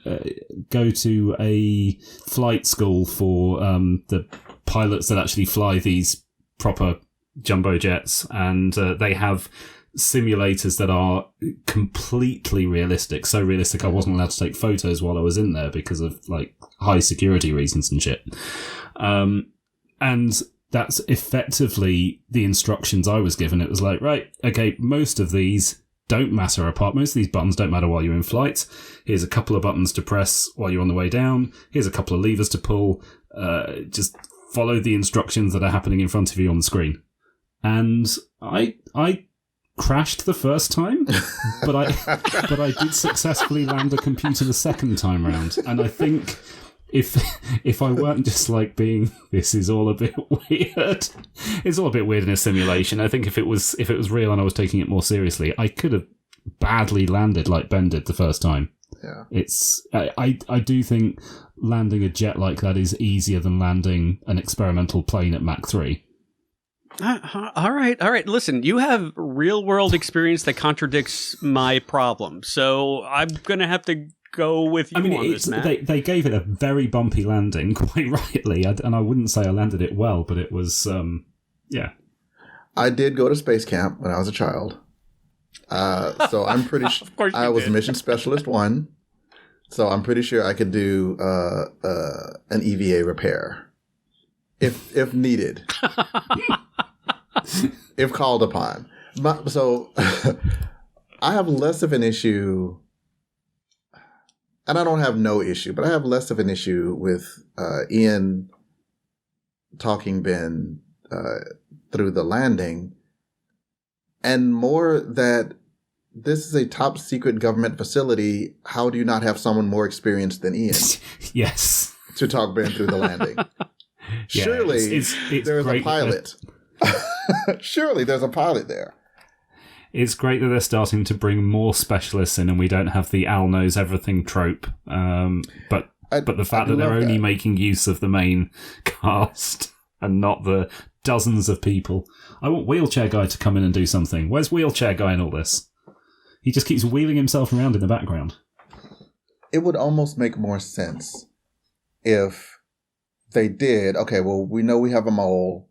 go to a flight school for the pilots that actually fly these proper jumbo jets, and they have simulators that are completely realistic. So realistic I wasn't allowed to take photos while I was in there because of like high security reasons and shit. And that's effectively the instructions I was given. It was like, right, okay, most of these don't matter apart. Most of these buttons don't matter while you're in flight. Here's a couple of buttons to press while you're on the way down. Here's a couple of levers to pull. Just follow the instructions that are happening in front of you on the screen. And I crashed the first time, but I did successfully land a computer the second time round. And I think if I weren't just like being, this is all a bit weird. It's all a bit weird in a simulation. I think if it was real and I was taking it more seriously, I could have badly landed like Ben did the first time. Yeah. I do think landing a jet like that is easier than landing an experimental plane at Mach 3. All right. Listen, you have real world experience that contradicts my problem, so I'm gonna have to go with you on this, Matt. They gave it a very bumpy landing, quite rightly, and I wouldn't say I landed it well, but it was, yeah. I did go to space camp when I was a child, so I'm pretty sure I was Mission Specialist 1, so I'm pretty sure I could do an EVA repair if needed. If called upon. So I have less of an issue, and I don't have no issue, but I have less of an issue with Ian talking Ben through the landing, and more that this is a top secret government facility. How do you not have someone more experienced than Ian? Yes. To talk Ben through the landing. Yeah, surely it's there's a pilot. Surely there's a pilot there. It's great that they're starting to bring more specialists in, and we don't have the Al knows everything trope. But the fact that they're only making use of the main cast and not the dozens of people. I want Wheelchair Guy to come in and do something. Where's Wheelchair Guy in all this? He just keeps wheeling himself around in the background. It would almost make more sense if they did. Okay, well, we know we have a mole.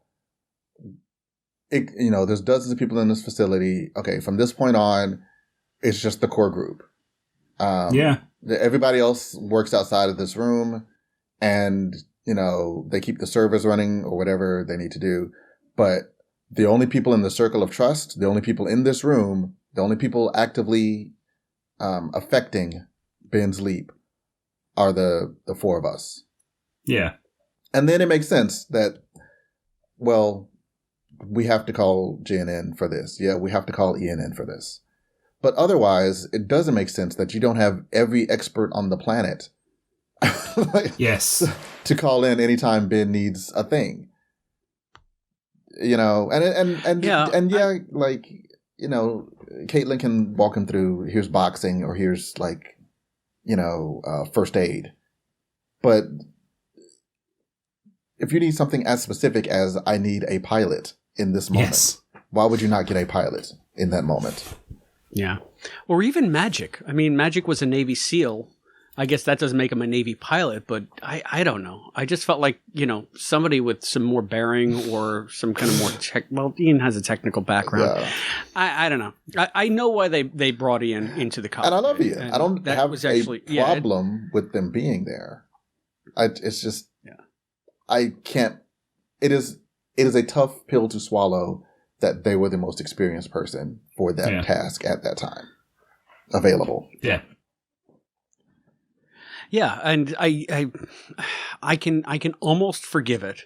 There's dozens of people in this facility. Okay, from this point on, it's just the core group. Yeah. Everybody else works outside of this room, and, they keep the servers running or whatever they need to do. But the only people in the circle of trust, the only people in this room, the only people actively affecting Ben's leap are the four of us. Yeah. And then it makes sense that, well, we have to call Jen in for this. Yeah, we have to call Ian in for this. But otherwise, it doesn't make sense that you don't have every expert on the planet yes, to call in anytime Ben needs a thing. Caitlin can walk him through, here's boxing or here's first aid. But if you need something as specific as I need a pilot in this moment, why would you not get a pilot in that moment? Yeah. Or even Magic. I mean, Magic was a Navy SEAL. I guess that doesn't make him a Navy pilot, but I don't know. I just felt like, somebody with some more bearing or some kind of more Ian has a technical background. Yeah. I don't know. I know why they brought Ian into the cockpit. And I love Ian. I don't have a problem with them being there. It's just, I can't. It is a tough pill to swallow that they were the most experienced person for that task at that time available. Yeah. Yeah, and I can almost forgive it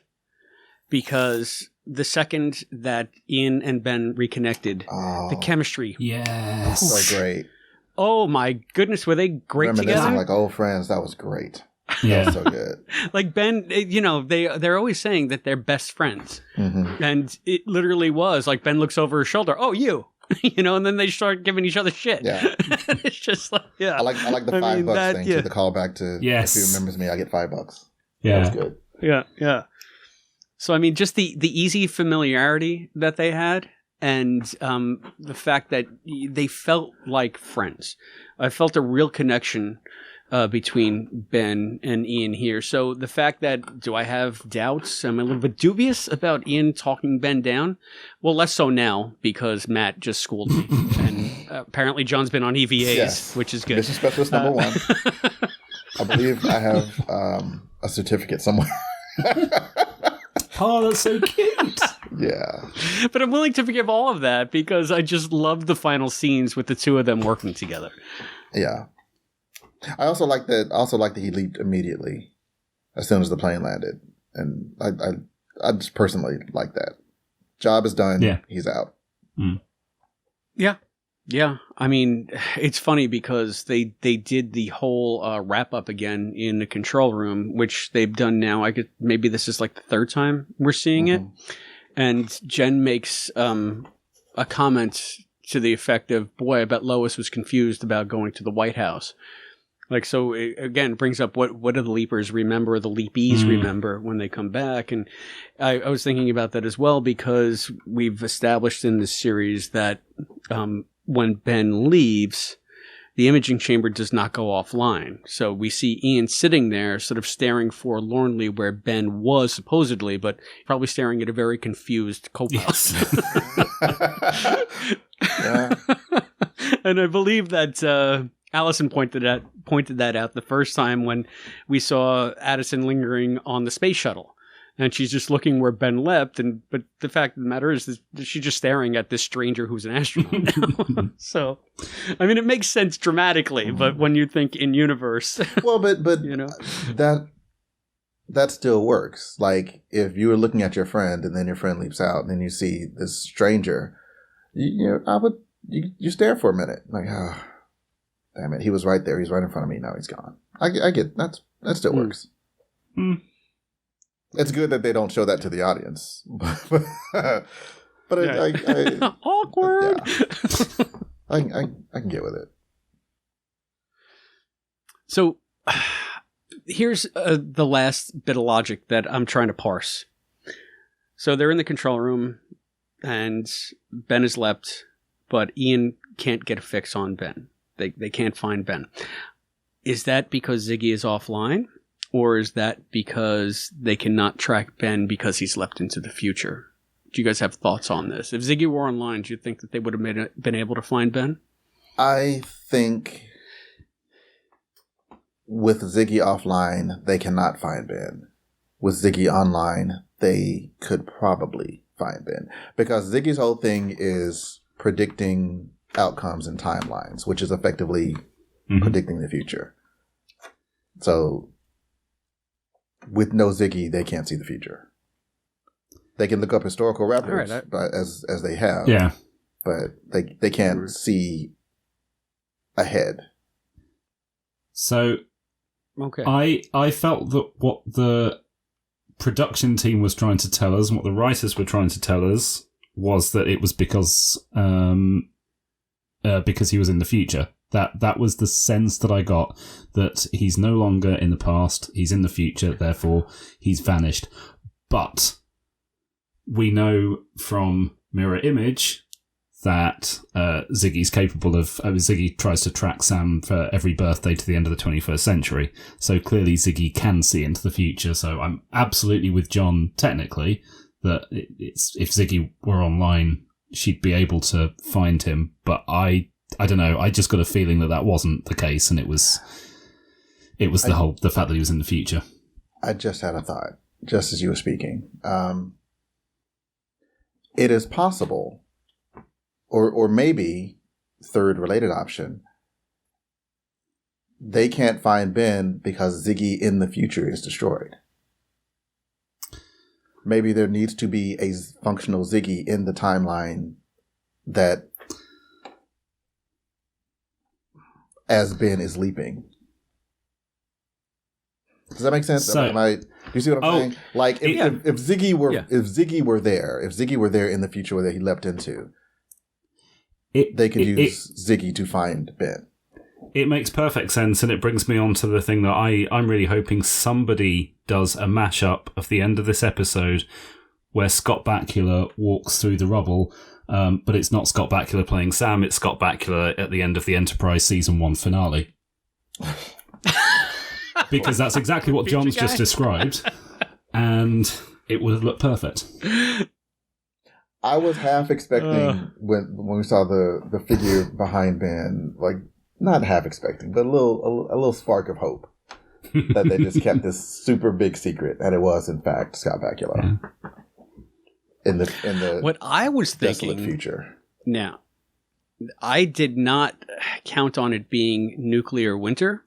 because the second that Ian and Ben reconnected, the chemistry. Yes. So great. Oh my goodness, were they great together? Like old friends. That was great. Yeah, so good. Like Ben, they're always saying that they're best friends, mm-hmm. and it literally was like Ben looks over his shoulder. Oh, you, and then they start giving each other shit. Yeah, it's just like I like the $5 thing to the callback to. If he remembers me, I get $5. Yeah, that was good. Yeah. So, I mean, just the easy familiarity that they had and the fact that they felt like friends. I felt a real connection between Ben and Ian here. So the fact that, do I have doubts? I'm a little bit dubious about Ian talking Ben down. Well, less so now because Matt just schooled me. And apparently John's been on EVAs, which is good. Mission Specialist number 1. I believe I have a certificate somewhere. Oh, that's so cute. Yeah. But I'm willing to forgive all of that because I just loved the final scenes with the two of them working together. Yeah. I also like that he leaped immediately as soon as the plane landed. And I just personally like that. Job is done. Yeah. He's out. Mm. Yeah. Yeah. I mean, it's funny because they did the whole wrap up again in the control room, which they've done now. Maybe this is like the third time we're seeing it. And Jen makes a comment to the effect of, boy, I bet Lois was confused about going to the White House. Like, so it, again, brings up what do the Leapers remember, the Leapies remember when they come back. And I was thinking about that as well because we've established in this series that when Ben leaves, the imaging chamber does not go offline. So we see Ian sitting there sort of staring forlornly where Ben was supposedly, but probably staring at a very confused co-pilot. Yeah. And I believe that Allison pointed that out the first time when we saw Addison lingering on the space shuttle. And she's just looking where Ben left, but the fact of the matter is that she's just staring at this stranger who's an astronaut now. So, I mean, it makes sense dramatically, but when you think in universe, well, but you know, that still works. Like if you were looking at your friend and then your friend leaps out and then you see this stranger, you stare for a minute, like, oh, damn it, he was right there, he's right in front of me, now he's gone. I get that still works. Mm. It's good that they don't show that to the audience, but yeah. I awkward. Yeah. I can get with it. So here's the last bit of logic that I'm trying to parse. So they're in the control room, and Ben has left, but Ian can't get a fix on Ben. They can't find Ben. Is that because Ziggy is offline? Or is that because they cannot track Ben because he's leapt into the future? Do you guys have thoughts on this? If Ziggy were online, do you think that they would have been able to find Ben? I think with Ziggy offline, they cannot find Ben. With Ziggy online, they could probably find Ben. Because Ziggy's whole thing is predicting outcomes and timelines, which is effectively predicting the future. So with no Ziggy, they can't see the future. They can look up historical records as they have, but they can't see ahead. So, okay, I felt that what the production team was trying to tell us, and what the writers were trying to tell us, was that it was because he was in the future. That was the sense that I got, that he's no longer in the past, he's in the future, therefore he's vanished. But we know from Mirror Image that Ziggy's capable of... Ziggy tries to track Sam for every birthday to the end of the 21st century, so clearly Ziggy can see into the future, so I'm absolutely with John, technically, that if Ziggy were online, she'd be able to find him, but I don't know. I just got a feeling that wasn't the case, and it was the fact that he was in the future. I just had a thought, just as you were speaking. It is possible, or maybe third related option. They can't find Ben because Ziggy in the future is destroyed. Maybe there needs to be a functional Ziggy in the timeline that, as Ben is leaping. Does that make sense? So, do you see what I'm saying? Like if Ziggy were there in the future where he leapt into, they could use Ziggy to find Ben. It makes perfect sense, and it brings me on to the thing that I'm really hoping somebody does a mashup of the end of this episode where Scott Bakula walks through the rubble, but it's not Scott Bakula playing Sam, it's Scott Bakula at the end of the Enterprise Season 1 finale. Because that's exactly what John's just described, and it would have looked perfect. I was half expecting when we saw the figure behind Ben, like not half expecting, but a little spark of hope that they just kept this super big secret, and it was in fact Scott Bakula in the what I was thinking desolate future. Now, I did not count on it being nuclear winter.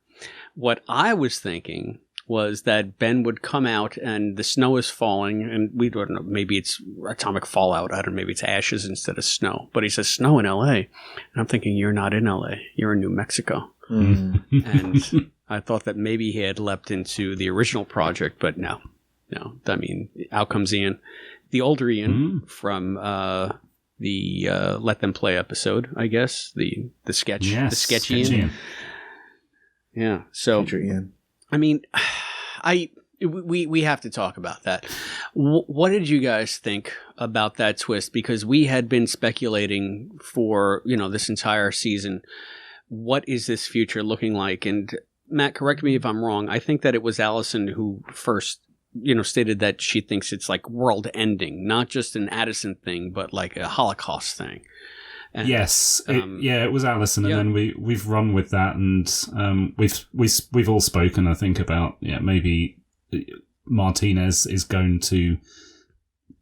What I was thinking was that Ben would come out and the snow is falling, and we don't know, maybe it's atomic fallout. I don't know, maybe it's ashes instead of snow. But he says snow in LA. And I'm thinking, you're not in LA. You're in New Mexico. And I thought that maybe he had leapt into the original project, but no. I mean, out comes Ian. The older Ian from the Let Them Play episode, I guess. The sketch. Yes, the sketch Ian. Yeah. So, Ian. I mean, we have to talk about that. What did you guys think about that twist? Because we had been speculating for, this entire season. What is this future looking like? And Matt, correct me if I'm wrong. I think that it was Allison who first, stated that she thinks it's like world ending, not just an Addison thing, but like a Holocaust thing. And, yes, it was Allison, and then we've run with that, and we've all spoken, I think, about maybe Martinez is going to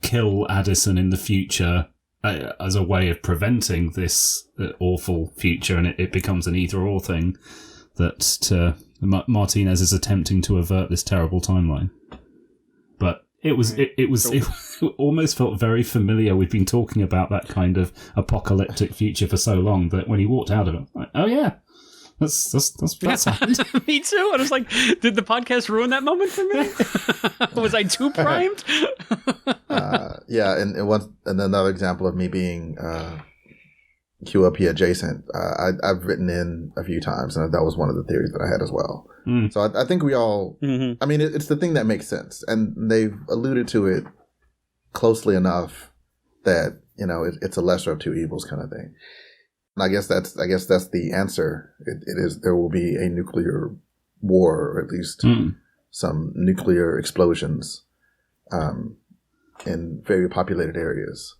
kill Addison in the future as a way of preventing this awful future, and it becomes an either-or thing that Martinez is attempting to avert this terrible timeline. But it almost felt very familiar. We've been talking about that kind of apocalyptic future for so long that when he walked out of it, like, oh yeah, that's happened. Me too. I was like, did the podcast ruin that moment for me? Was I too primed? and another example of me being QLP adjacent. I've written in a few times, and that was one of the theories that I had as well. So I think we all, I mean, it's the thing that makes sense, and they've alluded to it closely enough that, it's a lesser of two evils kind of thing. And I guess that's the answer. It is, there will be a nuclear war, or at least some nuclear explosions in very populated areas.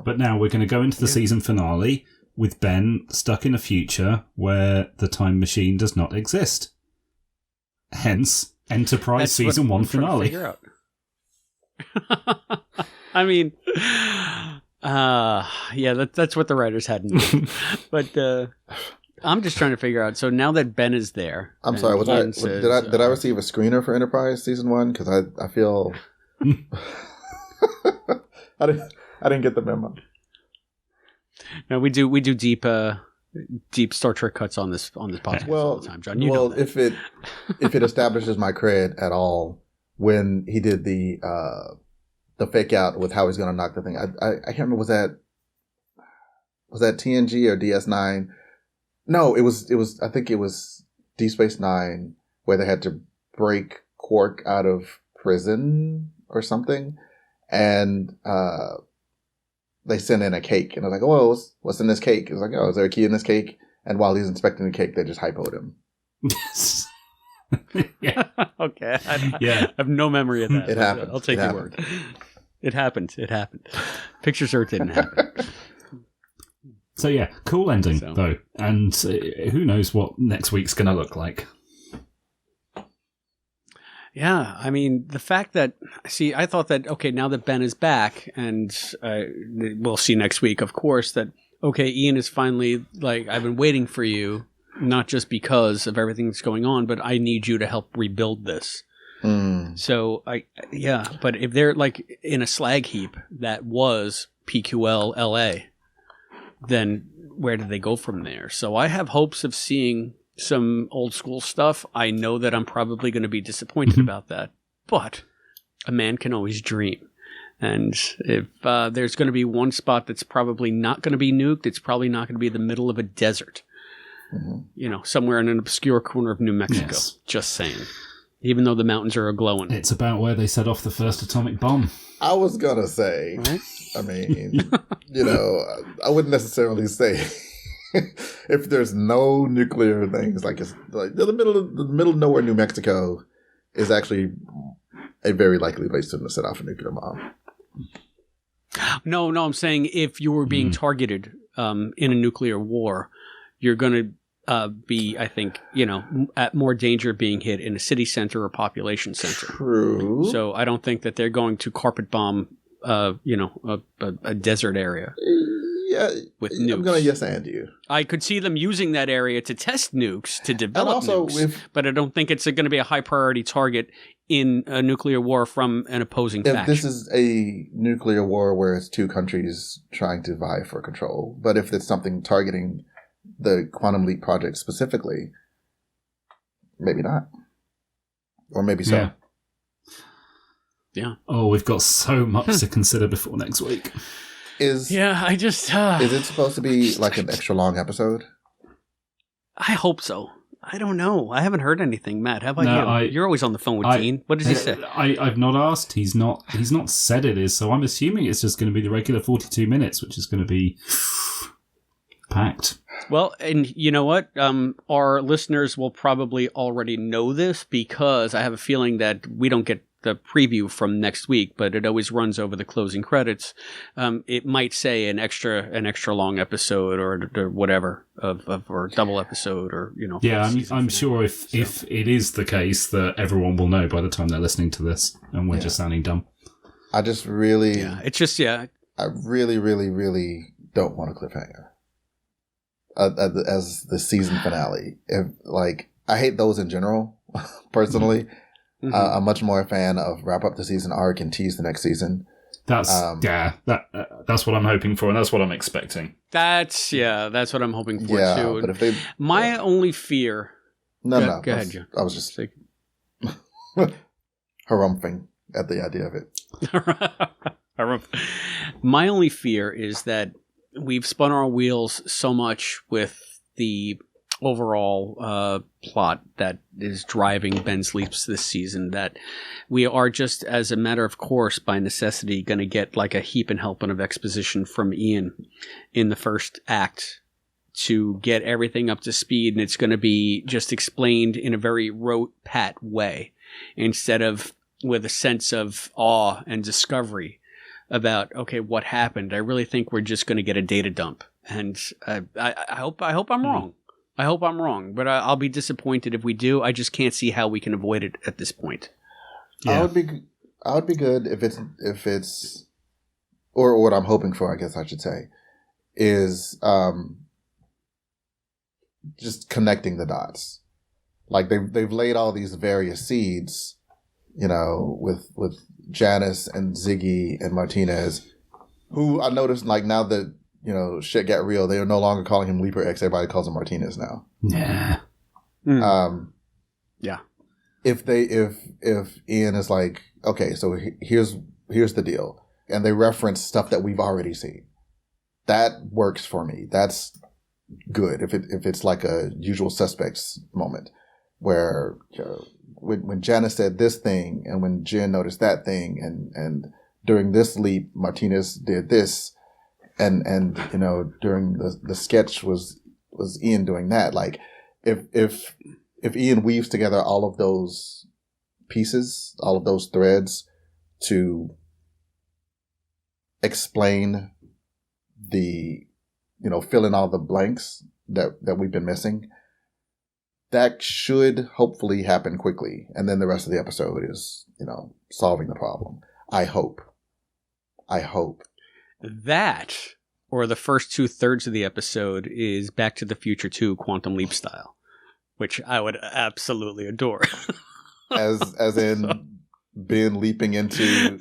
But now we're going to go into the season finale with Ben stuck in a future where the time machine does not exist. Hence, Enterprise Season 1 finale. I mean, that's what the writers had in mind. But I'm just trying to figure out. So now that Ben is there, I'm sorry. Did I receive a screener for Enterprise Season 1? Because I feel I didn't get the memo. No, we do deep Star Trek cuts on this podcast all the time, John. You know that. if it establishes my cred at all, when he did the fake out with how he's going to knock the thing, I can't remember, was that TNG or DS9? No, it was I think it was Deep Space Nine, where they had to break Quark out of prison or something, and they sent in a cake, and I was like, "Oh, what's in this cake?" It was like, "Oh, is there a key in this cake?" And while he's inspecting the cake, they just hypoed him. Yeah. Okay. I have no memory of that. It happened. I'll take your word. It happened. Pictures or it didn't happen. So yeah, cool ending though, and who knows what next week's going to look like. Yeah, I mean, the fact that, I thought that, okay, now that Ben is back, and we'll see next week, of course, that, okay, Ian is finally, like, I've been waiting for you, not just because of everything that's going on, but I need you to help rebuild this. So, but if they're, like, in a slag heap that was PQL LA, then where do they go from there? So I have hopes of seeing some old school stuff. I know that I'm probably going to be disappointed about that, but a man can always dream. And if there's going to be one spot that's probably not going to be nuked, it's probably not going to be the middle of a desert. somewhere in an obscure corner of New Mexico. Yes. Just saying. Even though the mountains are a-glowing. It's about where they set off the first atomic bomb. I was going to say, right? I mean, I wouldn't necessarily say if there's no nuclear things, like it's like the middle of nowhere, New Mexico is actually a very likely place to set off a nuclear bomb. No, I'm saying if you were being targeted in a nuclear war, you're going to be, I think, at more danger of being hit in a city center or population center. True. So I don't think that they're going to carpet bomb, a desert area. Yeah, with nukes. I'm going to yes and you. I could see them using that area to test nukes, to develop nukes, but I don't think it's going to be a high priority target in a nuclear war from an opposing faction. If this is a nuclear war where it's two countries trying to vie for control, but if it's something targeting the Quantum Leap project specifically, maybe not. Or maybe so. Yeah. Oh, we've got so much to consider before next week. Is it supposed to be like an extra long episode? I hope so. I don't know. I haven't heard anything, Matt. How about you? You're always on the phone with Dean. What does he say? I've not asked. He's not said it is, so I'm assuming it's just going to be the regular 42 minutes, which is going to be packed. Well, and you know what? Our listeners will probably already know this because I have a feeling that we don't get the preview from next week, but it always runs over the closing credits. It might say an extra long episode or whatever or double episode or Yeah, I'm sure if it is the case that everyone will know by the time they're listening to this, and we're just sounding dumb. I just really, I really, really, really don't want a cliffhanger as the season finale. I hate those in general, personally. Mm-hmm. I'm much more a fan of wrap up the season arc and tease the next season. That's what I'm hoping for, and that's what I'm expecting. That's what I'm hoping for too. But if my only fear. No. Go ahead, Joe. I was just harumphing at the idea of it. My only fear is that we've spun our wheels so much with the overall plot that is driving Ben's leaps this season that we are just, as a matter of course, by necessity, going to get like a heap and helping of exposition from Ian in the first act to get everything up to speed, and it's going to be just explained in a very rote-pat way instead of with a sense of awe and discovery about, okay, what happened. I really think we're just going to get a data dump, and I hope I'm wrong. I hope I'm wrong, but I'll be disappointed if we do. I just can't see how we can avoid it at this point. Yeah. I would be good if it's, or what I'm hoping for, I guess I should say, is just connecting the dots. Like they've laid all these various seeds, with Janice and Ziggy and Martinez, who I noticed now that shit got real. They are no longer calling him Leaper X. Everybody calls him Martinez now. Yeah. Yeah. If Ian is like, okay, so here's the deal, and they reference stuff that we've already seen, that works for me. That's good. If it's like a Usual Suspects moment where when Janice said this thing and when Jen noticed that thing and during this leap Martinez did this. And during the sketch was Ian doing that. Like if Ian weaves together all of those pieces, all of those threads to explain the fill in all the blanks that we've been missing, that should hopefully happen quickly. And then the rest of the episode is solving the problem. I hope. That, or the first 2/3 of the episode, is Back to the Future 2 Quantum Leap style, which I would absolutely adore. as in Ben leaping into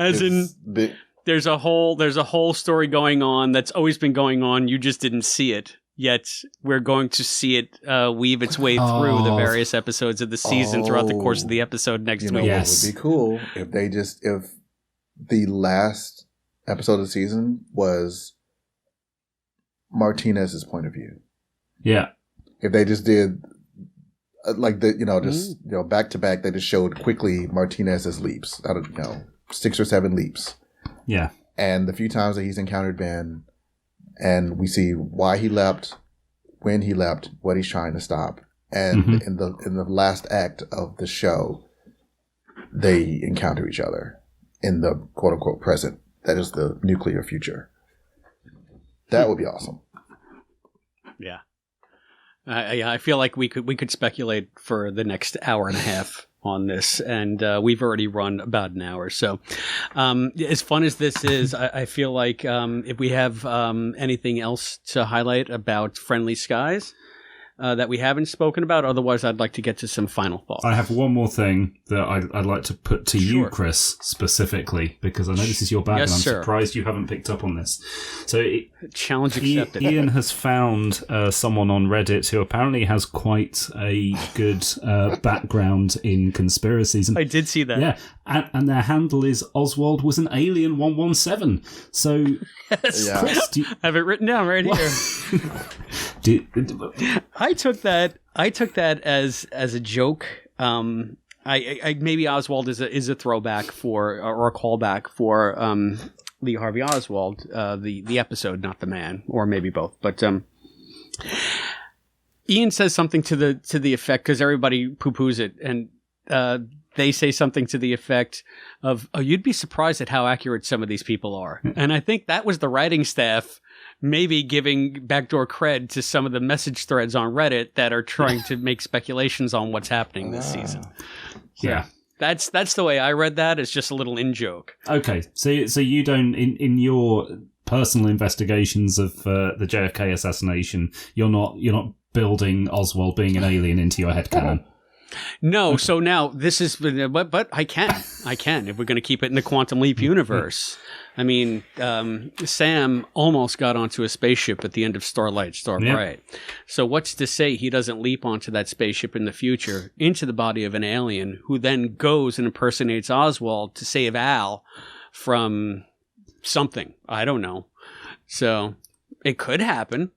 there's a whole story going on that's always been going on. You just didn't see it. Yet we're going to see it weave its way through the various episodes of the season throughout the course of the episode next week. Yes. What would be cool if the last episode of the season was Martinez's point of view. Yeah. if they just did like back to back, they just showed quickly Martinez's leaps out of 6 or 7 leaps. Yeah. And the few times that he's encountered Ben, and we see why he leapt, when he leapt, what he's trying to stop. And in the last act of the show, they encounter each other in the quote unquote present. That is the nuclear future. That would be awesome. Yeah. I feel like we could speculate for the next hour and a half on this, and we've already run about an hour. So as fun as this is, I feel like if we have anything else to highlight about Friendly Skies that we haven't spoken about, otherwise I'd like to get to some final thoughts. I have one more thing that I'd like to put to you, Chris, specifically, because I know this is your bag, and I'm surprised you haven't picked up on this. So challenge accepted. Ian has found someone on Reddit who apparently has quite a good background in conspiracies. And, I did see that. Yeah, and their handle is Oswald was an alien 117. So, yes. Yeah. Chris, I have it written down right here. I took that as a joke. I maybe Oswald is a throwback for or a callback for Lee Harvey Oswald, the episode, not the man, or maybe both. But Ian says something to the effect, because everybody poo-poos it, and they say something to the effect of, "Oh, you'd be surprised at how accurate some of these people are." And I think that was the writing staff maybe giving backdoor cred to some of the message threads on Reddit that are trying to make speculations on what's happening this season. So yeah. That's the way I read that. It's just a little in-joke. Okay, so you don't, in your personal investigations of the JFK assassination, you're not building Oswald being an alien into your headcanon. No, okay. So now this is, but I can if we're going to keep it in the Quantum Leap universe. I mean, Sam almost got onto a spaceship at the end of Starlight, Starbright. Yep. So what's to say he doesn't leap onto that spaceship in the future into the body of an alien who then goes and impersonates Oswald to save Al from something? I don't know. So it could happen.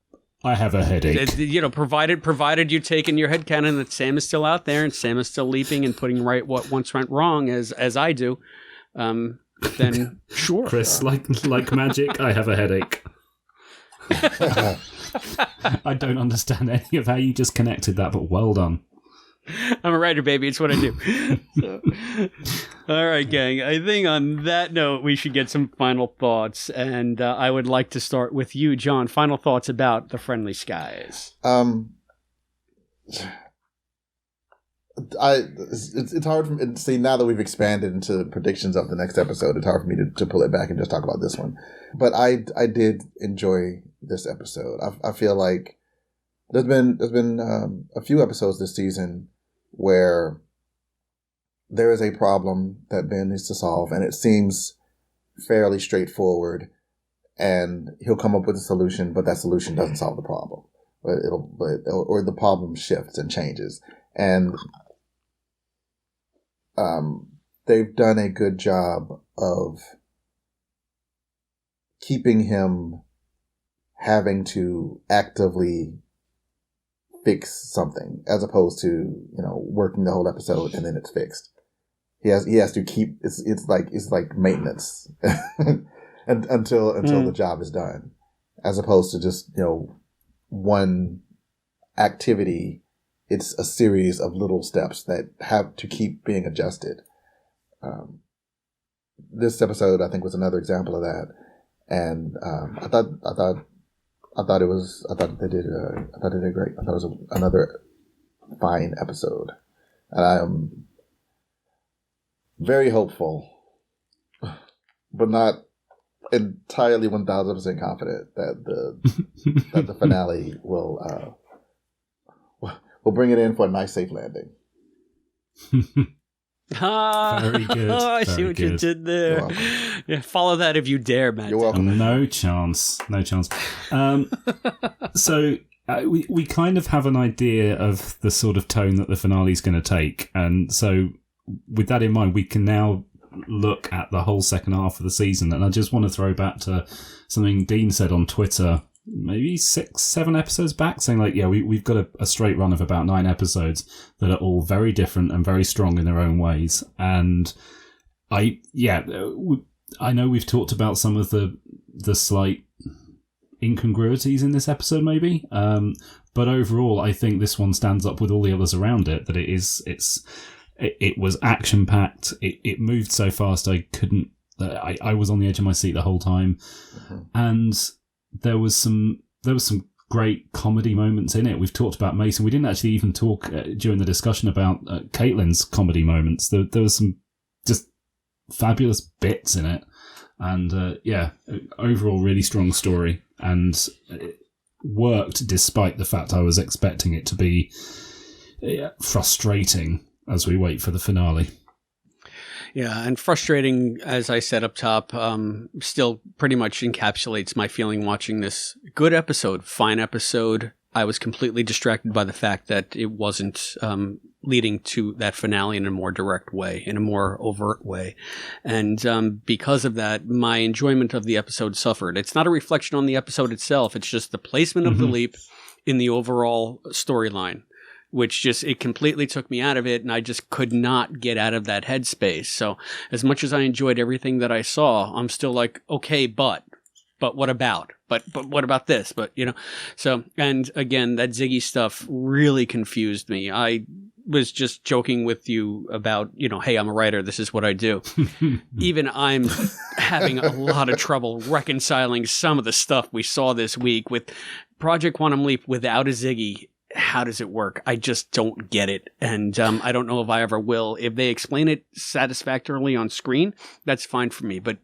I have a headache. Provided you take in your headcanon that Sam is still out there and Sam is still leaping and putting right what once went wrong, as I do, then sure. Chris, like magic, I have a headache. I don't understand any of how you just connected that, but well done. I'm a writer, baby. It's what I do. So, all right, gang. I think on that note, we should get some final thoughts. And I would like to start with you, John. Final thoughts about the Friendly Skies. It's hard for me to see, now that we've expanded into predictions of the next episode, it's hard for me to pull it back and just talk about this one. But I did enjoy this episode. I feel like there's been a few episodes this season where there is a problem that Ben needs to solve, and it seems fairly straightforward, and he'll come up with a solution, but that solution doesn't solve the problem. Or the problem shifts and changes. And they've done a good job of keeping him having to actively fix something, as opposed to, working the whole episode and then it's fixed. He has to keep, it's like maintenance and until the job is done, as opposed to just, one activity. It's a series of little steps that have to keep being adjusted. This episode, I think, was another example of that, and I thought they did great. I thought it was another fine episode, and I am very hopeful, but not entirely 1,000% confident that the finale will bring it in for a nice, safe landing. Very good. I see what you did there. Yeah, follow that if you dare, Matt. You're welcome. No chance. So we kind of have an idea of the sort of tone that the finale is going to take, and so with that in mind, we can now look at the whole second half of the season. And I just want to throw back to something Dean said on Twitter maybe 6-7 episodes back, saying like, yeah, we've got a straight run of about 9 episodes that are all very different and very strong in their own ways. And I know we've talked about some of the slight incongruities in this episode, maybe, but overall, I think this one stands up with all the others around it. That it was action packed. It moved so fast I couldn't. I was on the edge of my seat the whole time, and there was some great comedy moments in it. We've talked about Mason. We didn't actually even talk during the discussion about Caitlin's comedy moments. There was some just fabulous bits in it, and overall really strong story, and it worked despite the fact I was expecting it to be frustrating as we wait for the finale. Yeah, and frustrating, as I said up top, still pretty much encapsulates my feeling watching this. Good episode, fine episode. I was completely distracted by the fact that it wasn't leading to that finale in a more direct way, in a more overt way. And because of that, my enjoyment of the episode suffered. It's not a reflection on the episode itself. It's just the placement of the leap in the overall storyline, which it completely took me out of it, and I just could not get out of that headspace. So as much as I enjoyed everything that I saw, I'm still like, okay, but what about? But what about this? But, so, and again, that Ziggy stuff really confused me. I was just joking with you about, hey, I'm a writer. This is what I do. Even I'm having a lot of trouble reconciling some of the stuff we saw this week with Project Quantum Leap without a Ziggy. How does it work? I just don't get it. And I don't know if I ever will. If they explain it satisfactorily on screen, that's fine for me. But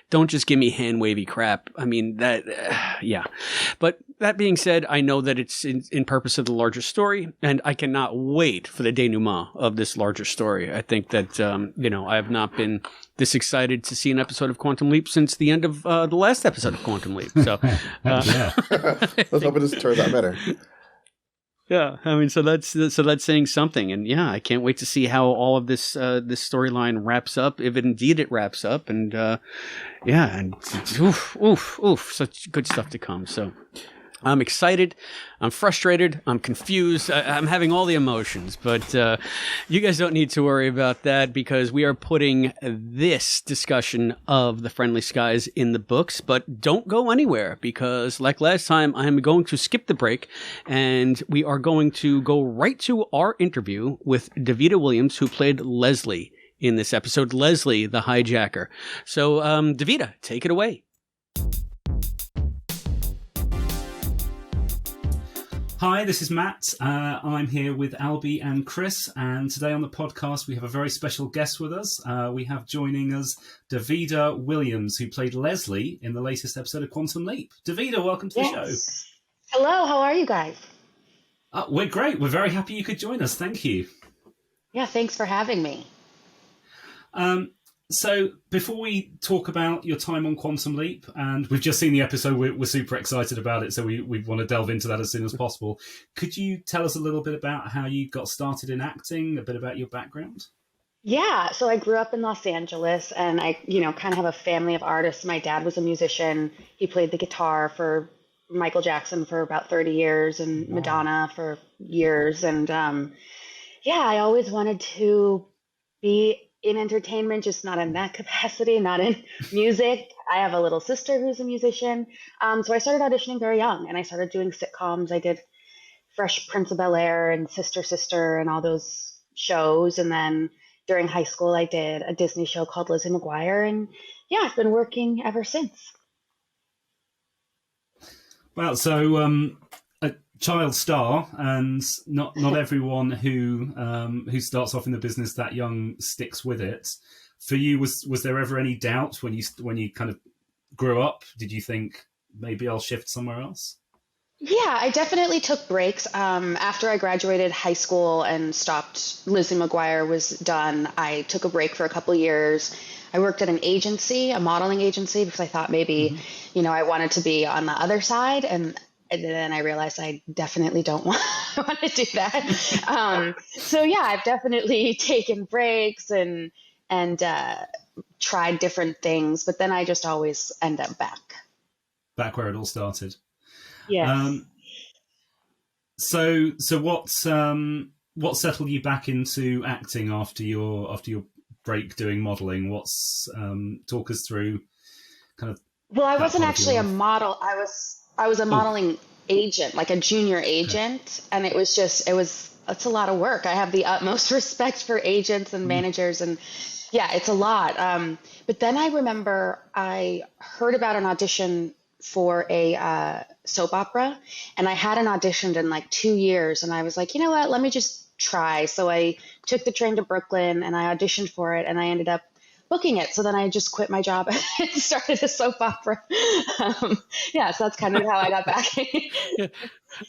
don't just give me hand-wavy crap. I mean, that, yeah. But that being said, I know that it's in purpose of the larger story, and I cannot wait for the denouement of this larger story. I think that, I have not been this excited to see an episode of Quantum Leap since the end of the last episode of Quantum Leap. So, let's hope it just turns out better. Yeah, I mean, so that's saying something, and yeah, I can't wait to see how all of this storyline wraps up, if indeed it wraps up, and such good stuff to come. So I'm excited, I'm frustrated, I'm confused, I'm having all the emotions, but you guys don't need to worry about that because we are putting this discussion of the Friendly Skies in the books. But don't go anywhere because, like last time, I'm going to skip the break and we are going to go right to our interview with Davida Williams, who played Leslie in this episode, Leslie the hijacker. So, Davida, take it away. Hi, this is Matt. I'm here with Albie and Chris, and today on the podcast we have a very special guest with us. We have joining us Davida Williams, who played Leslie in the latest episode of Quantum Leap. Davida, welcome to the show. Hello, how are you guys? We're great. We're very happy you could join us. Thank you. Yeah, thanks for having me. So before we talk about your time on Quantum Leap, and we've just seen the episode, we're super excited about it, so we want to delve into that as soon as possible. Could you tell us a little bit about how you got started in acting, a bit about your background? Yeah, so I grew up in Los Angeles, and I, kind of have a family of artists. My dad was a musician. He played the guitar for Michael Jackson for about 30 years and Madonna for years. And I always wanted to be in entertainment, just not in that capacity, not in music. I have a little sister who's a musician. So I started auditioning very young and I started doing sitcoms. I did Fresh Prince of Bel-Air and Sister Sister and all those shows. And then during high school, I did a Disney show called Lizzie McGuire. And yeah, I've been working ever since. Well, so a child star, and not everyone who starts off in the business that young sticks with it. For you, was there ever any doubt when you kind of grew up? Did you think maybe I'll shift somewhere else? Yeah, I definitely took breaks. After I graduated high school and stopped, Lizzie McGuire was done, I took a break for a couple years. I worked at an agency, a modeling agency, because I thought maybe, I wanted to be on the other side. And then I realized I definitely don't want to do that. So yeah, I've definitely taken breaks and tried different things, but then I just always end up back where it all started. Yes. So what settled you back into acting after your break doing modeling? Talk us through kind of. Well, I wasn't actually a model. I was a modeling agent, like a junior agent, and it's a lot of work. I have the utmost respect for agents and managers, and yeah, it's a lot. But then I remember I heard about an audition for a soap opera, and I hadn't auditioned in like 2 years, and I was like, you know what, let me just try. So I took the train to Brooklyn and I auditioned for it, and I ended up booking it. So then I just quit my job and started a soap opera. So that's kind of how I got back. Yeah,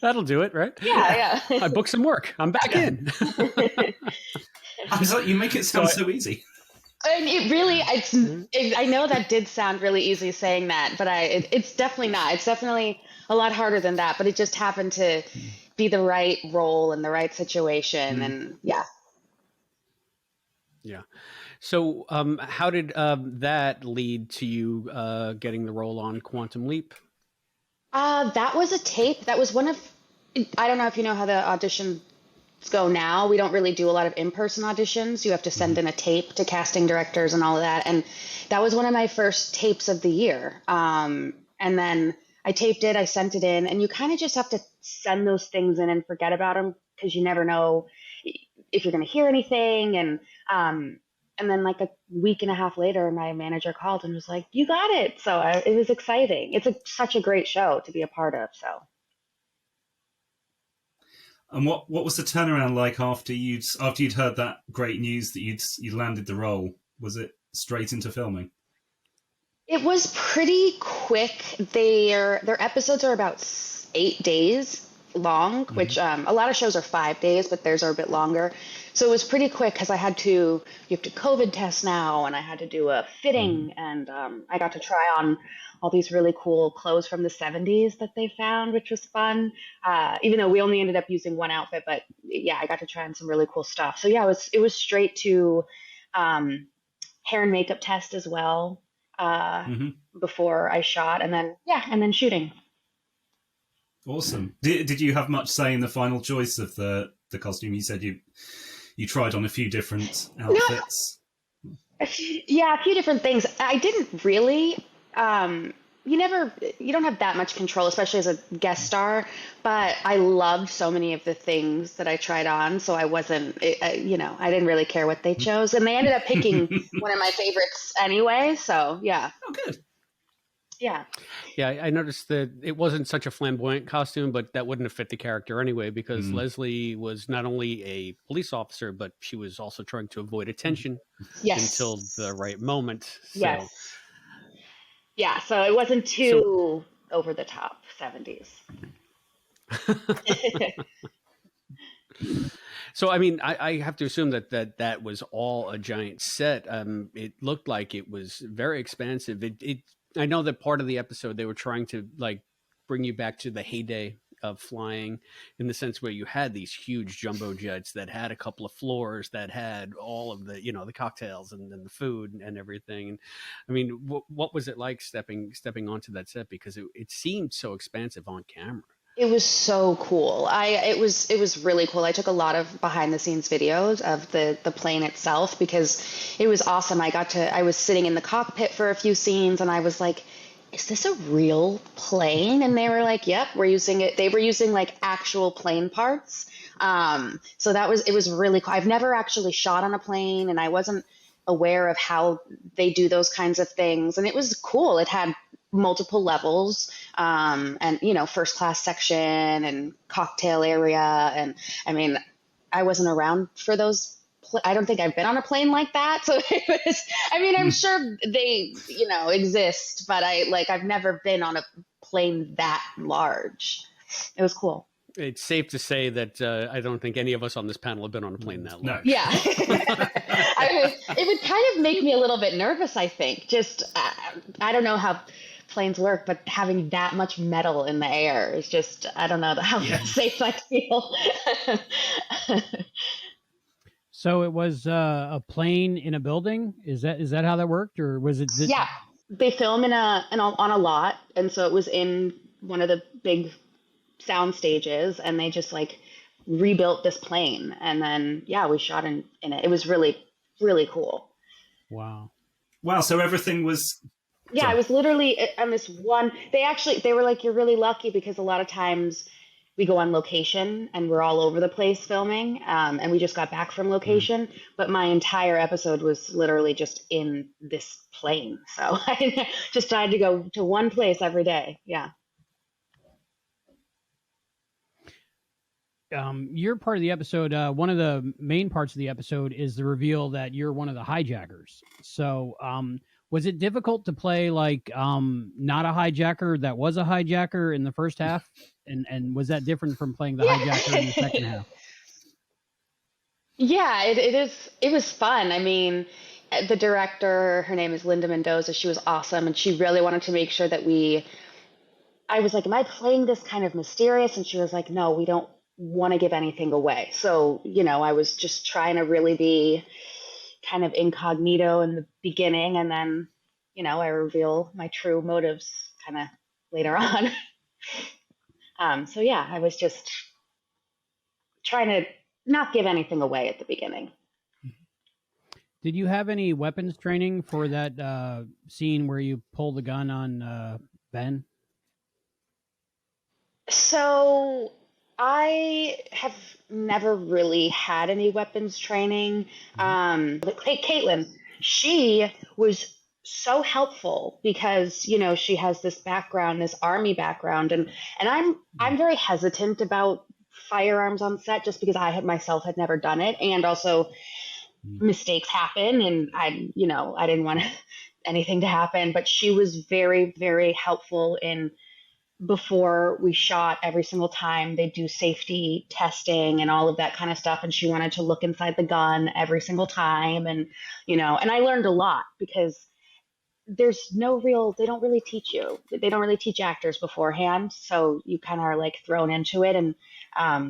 that'll do it, right? Yeah. I booked some work. I'm back in. I was like, you make it sound so easy. And it really, I know that did sound really easy saying that, but it's definitely not. It's definitely a lot harder than that, but it just happened to be the right role and the right situation. And yeah. So how did that lead to you getting the role on Quantum Leap? That was a tape. That was one of, I don't know if you know how the auditions go now. We don't really do a lot of in-person auditions. You have to send in a tape to casting directors and all of that. And that was one of my first tapes of the year. And then I taped it, I sent it in, and you kind of just have to send those things in and forget about them because you never know if you're going to hear anything. And then like a week and a half later, my manager called and was like, you got it. So it was exciting. It's such a great show to be a part of. So. And what was the turnaround like after you'd heard that great news that you'd landed the role? Was it straight into filming? It was pretty quick. Their episodes are about 8 days long, which a lot of shows are 5 days, but theirs are a bit longer. So it was pretty quick because you have to COVID test now, and I had to do a fitting, and I got to try on all these really cool clothes from the 70s that they found, which was fun. Even though we only ended up using one outfit, but yeah, I got to try on some really cool stuff. So yeah, it was straight to hair and makeup test as well before I shot, and then shooting. Awesome. Did you have much say in the final choice of the costume? You said you tried on a few different outfits. A few different things. I didn't really. You don't have that much control, especially as a guest star, but I loved so many of the things that I tried on. So I I didn't really care what they chose, and they ended up picking one of my favorites anyway. So yeah. Oh, good. Yeah. Yeah, I noticed that it wasn't such a flamboyant costume, but that wouldn't have fit the character anyway, because Leslie was not only a police officer, but she was also trying to avoid attention until the right moment. So. Yes. Yeah, so it wasn't too over the top 70s. So, I mean, I have to assume that was all a giant set. It looked like it was very expansive. I know that part of the episode they were trying to like bring you back to the heyday of flying, in the sense where you had these huge jumbo jets that had a couple of floors that had all of the, the cocktails and the food and everything. And I mean, what was it like stepping onto that set? Because it seemed so expansive on camera. It was so cool. It was really cool. I took a lot of behind the scenes videos of the plane itself because it was awesome. I was sitting in the cockpit for a few scenes, and I was like, is this a real plane? And they were like, yep, we're using it. They were using like actual plane parts. So it was really cool. I've never actually shot on a plane, and I wasn't aware of how they do those kinds of things. And it was cool. It had multiple levels, and first class section and cocktail area. And I mean, I wasn't around for those. I don't think I've been on a plane like that. So it was, I'm sure they, exist, but I've never been on a plane that large. It was cool. It's safe to say that I don't think any of us on this panel have been on a plane that large. Yeah. It would kind of make me a little bit nervous, I think. Just, I don't know how planes work, but having that much metal in the air is just, I don't know how safe I feel. So it was a plane in a building? Is that how that worked, or was it? Yeah, they film on a lot, and so it was in one of the big sound stages, and they just like rebuilt this plane. And then, yeah, we shot in it. It was really, really cool. Wow. Wow. So everything was. Yeah, Sorry. I was literally on this one. They were like, you're really lucky because a lot of times we go on location and we're all over the place filming. And we just got back from location. But my entire episode was literally just in this plane. So I just had to go to one place every day. Yeah. You're part of the episode. One of the main parts of the episode is the reveal that you're one of the hijackers. So, was it difficult to play like not a hijacker that was a hijacker in the first half, and was that different from playing the hijacker in the second half? Yeah, it was fun. I mean, the director, her name is Linda Mendoza. She was awesome, and she really wanted to make sure that I was like, am I playing this kind of mysterious? And she was like, no, we don't want to give anything away. So, I was just trying to really be kind of incognito in the beginning, and then, I reveal my true motives kind of later on. So yeah, I was just trying to not give anything away at the beginning. Did you have any weapons training for that scene where you pull the gun on Ben? So I have never really had any weapons training. But Caitlin, she was so helpful because, she has this background, this Army background, and I'm very hesitant about firearms on set just because I myself had never done it, and also mistakes happen, and I didn't want anything to happen, but she was very, very helpful in. Before we shot, every single time they do safety testing and all of that kind of stuff. And she wanted to look inside the gun every single time. And, and I learned a lot because they don't really teach you. They don't really teach actors beforehand. So you kind of are like thrown into it. And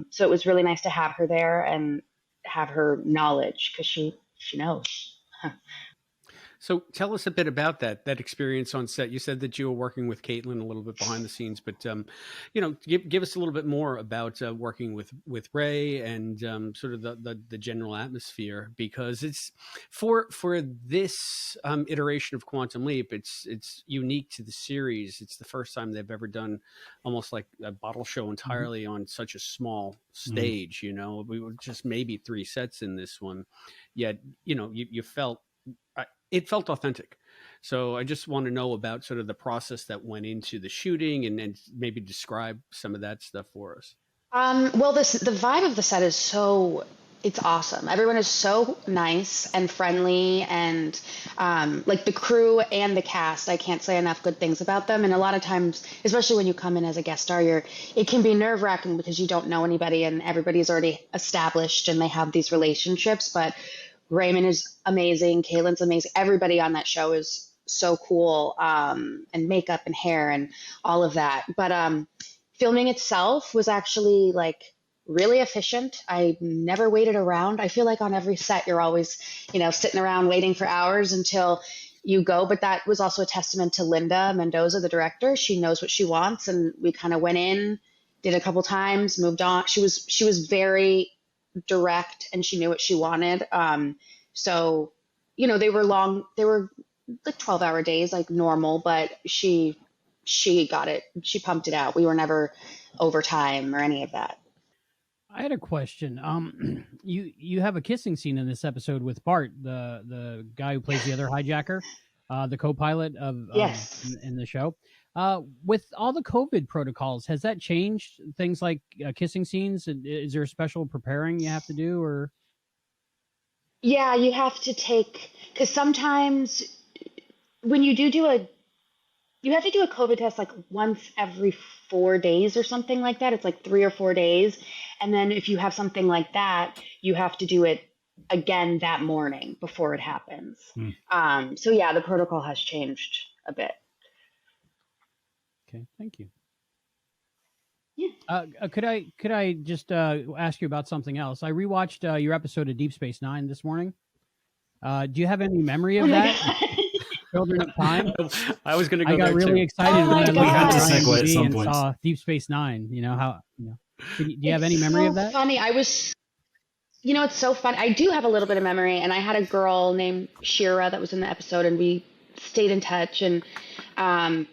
so it was really nice to have her there and have her knowledge because she knows. So tell us a bit about that experience on set. You said that you were working with Caitlin a little bit behind the scenes, but give us a little bit more about working with Ray and sort of the general atmosphere, because it's for this iteration of Quantum Leap. It's unique to the series. It's the first time they've ever done almost like a bottle show entirely on such a small stage. We were just maybe 3 sets in this one, yet you felt. It felt authentic. So I just want to know about sort of the process that went into the shooting and maybe describe some of that stuff for us. Well, the vibe of the set is it's awesome. Everyone is so nice and friendly, and like the crew and the cast, I can't say enough good things about them. And a lot of times, especially when you come in as a guest star, it can be nerve-wracking because you don't know anybody and everybody's already established and they have these relationships. But Raymond is amazing. Caitlin's amazing. Everybody on that show is so cool, and makeup and hair and all of that. But filming itself was actually like really efficient. I never waited around. I feel like on every set, you're always, sitting around waiting for hours until you go. But that was also a testament to Linda Mendoza, the director. She knows what she wants. And we kind of went in, did a couple times, moved on. She was very direct and she knew what she wanted. So, they were like 12-hour days, like normal, but she got it. She pumped it out. We were never overtime or any of that. I had a question. You have a kissing scene in this episode with Bart, the guy who plays the other hijacker, the co-pilot of yes. in the show. With all the COVID protocols, has that changed things like kissing scenes? Is there a special preparing you have to do, or? Yeah, you have to because sometimes when you you have to do a COVID test like once every 4 days or something like that. It's like 3 or 4 days. And then if you have something like that, you have to do it again that morning before it happens. So yeah, the protocol has changed a bit. Okay, thank you. Yeah. Could I just ask you about something else? I rewatched your episode of Deep Space Nine this morning. Do you have any memory of that? Children of Time. I was going to go. I got there really too. excited when I looked had to at segue at IMDb some and point. saw Deep Space Nine. You know how? Do you have any memory of that? Funny. It's so funny. I do have a little bit of memory, and I had a girl named Shira that was in the episode, and we stayed in touch. And I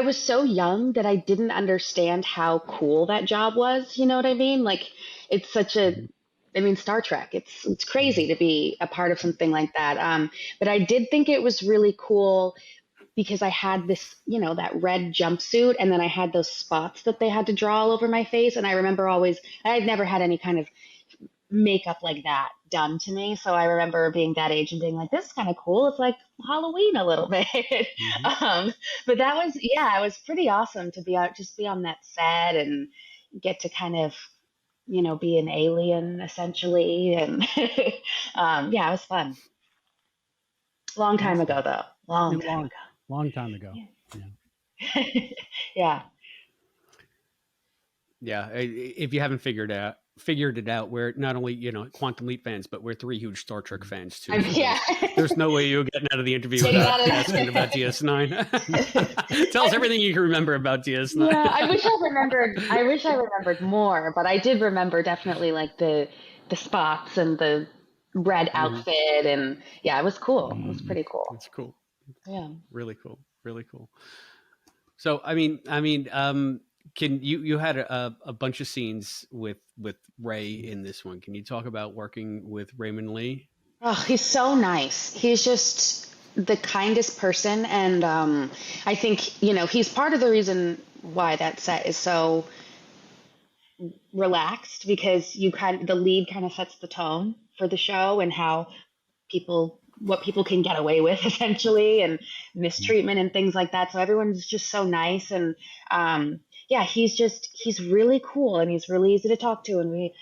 was so young that I didn't understand how cool that job was. You know what I mean? Like, it's such Star Trek. It's crazy to be a part of something like that. But I did think it was really cool because I had this, that red jumpsuit, and then I had those spots that they had to draw all over my face. And I remember I had never had any kind of makeup like that done to me. So I remember being that age and being like, this is kind of cool. It's like Halloween a little bit. But that was, it was pretty awesome to be on that set and get to kind of, be an alien essentially. And it was fun. Long time ago though. Long time ago. Yeah. Yeah. If you haven't figured it out, we're not only Quantum Leap fans, but we're 3 huge Star Trek fans too. There's no way you're getting out of the interview without asking about DS9. Tell us everything you can remember about DS9. Yeah, I wish I remembered more, but I did remember definitely like the spots and the red outfit, and it was cool. It was pretty cool. It's cool. Yeah. Really cool. So can you had a bunch of scenes with Ray in this one? Can you talk about working with Raymond Lee? Oh, he's so nice. He's just the kindest person, and I think he's part of the reason why that set is so relaxed, because the lead kind of sets the tone for the show and how what people can get away with essentially, and mistreatment and things like that. So everyone's just so nice, and he's really cool, and he's really easy to talk to. And we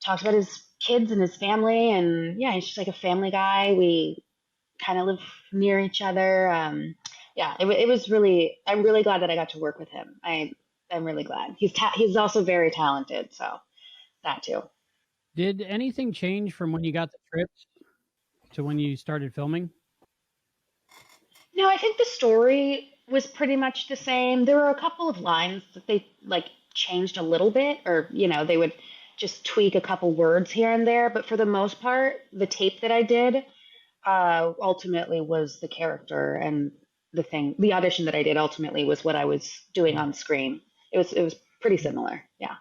talked about his kids and his family, and he's just like a family guy. We kind of live near each other. It was really, I'm really glad that I got to work with him. I'm really glad. He's also very talented. So that too. Did anything change from when you got the script to when you started filming? No, I think the story was pretty much the same. There were a couple of lines that they changed a little bit, or they would just tweak a couple words here and there. But for the most part, the tape that I did ultimately was the character, and the audition that I did ultimately was what I was doing on screen. It was pretty similar. Yeah.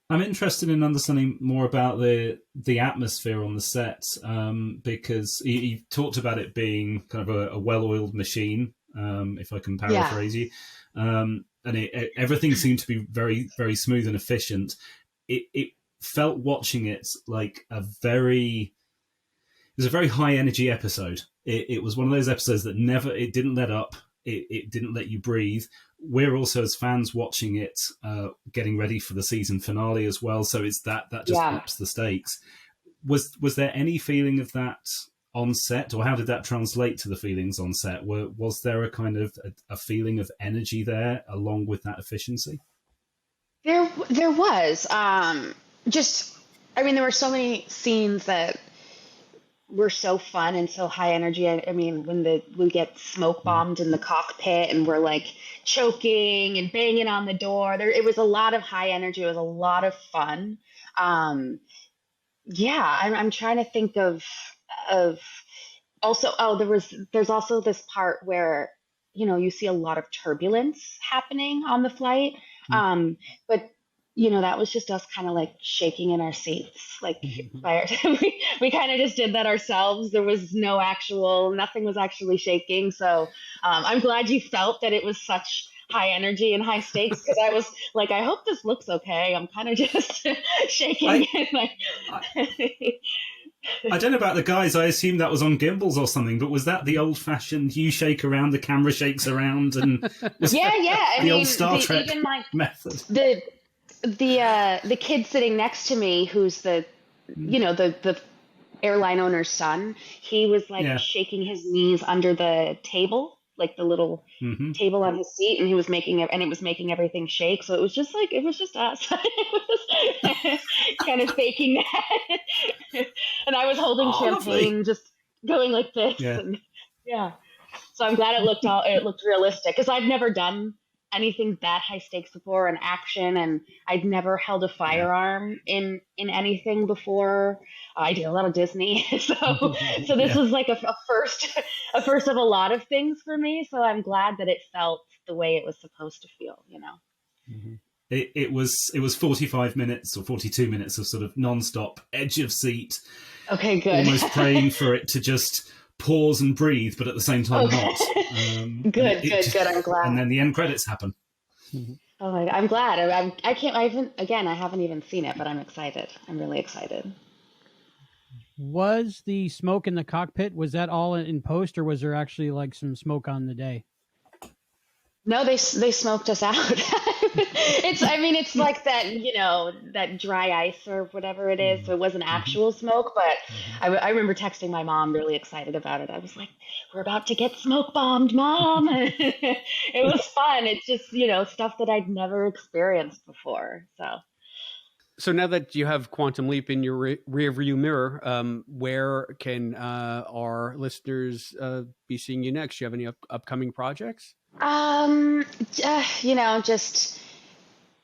I'm interested in understanding more about the atmosphere on the set, because you talked about it being kind of a well-oiled machine, if I can paraphrase you. And everything seemed to be very, very smooth and efficient. It felt watching it like it was a very high energy episode. It was one of those episodes that it didn't let up. It didn't let you breathe. We're also, as fans, watching it, getting ready for the season finale as well. So it's that just ups the stakes. Was there any feeling of that on set, or how did that translate to the feelings on set? Was there a kind of a feeling of energy there along with that efficiency? There was. There were so many scenes that were so fun and so high energy. I mean, when we get smoke bombed in the cockpit and we're like choking and banging on the door, it was a lot of high energy. It was a lot of fun. I'm trying to think of also. Oh, there's also this part where you see a lot of turbulence happening on the flight, but. That was just us kind of like shaking in our seats, we kind of just did that ourselves. There was nothing was actually shaking. So I'm glad you felt that it was such high energy and high stakes, because I was like, I hope this looks okay. I'm kind of just shaking. I don't know about the guys. I assume that was on gimbals or something, but was that the old-fashioned you shake around, the camera shakes around, and the old Star Trek method? The kid sitting next to me, who's the airline owner's son, he was shaking his knees under the table, like the little table on his seat, and he was making it, and it was making everything shake. So it was just us. It was kind of faking that. And I was holding champagne, just going like this. Yeah. And, yeah. So I'm glad it looked realistic, because I've never done anything that high stakes before in action, and I'd never held a firearm in anything before. I do a lot of Disney, so this was like a first of a lot of things for me. So I'm glad that it felt the way it was supposed to feel, you know. Mm-hmm. It was 45 minutes or 42 minutes of sort of non-stop edge of seat. Okay, good. Almost praying for it to just pause and breathe, but at the same time not. Good. I'm glad. And then the end credits happen. Oh my God, I'm glad. I haven't even seen it, but I'm excited. I'm really excited. Was the smoke in the cockpit, was that all in post, or was there actually like some smoke on the day? No, they smoked us out. It's like that, you know, that dry ice or whatever it is. So it wasn't actual smoke, but I remember texting my mom really excited about it. I was like, we're about to get smoke bombed, Mom. It was fun. It's just, you know, stuff that I'd never experienced before. So now that you have Quantum Leap in your rear view mirror, where can our listeners be seeing you next? Do you have any upcoming projects? You know, just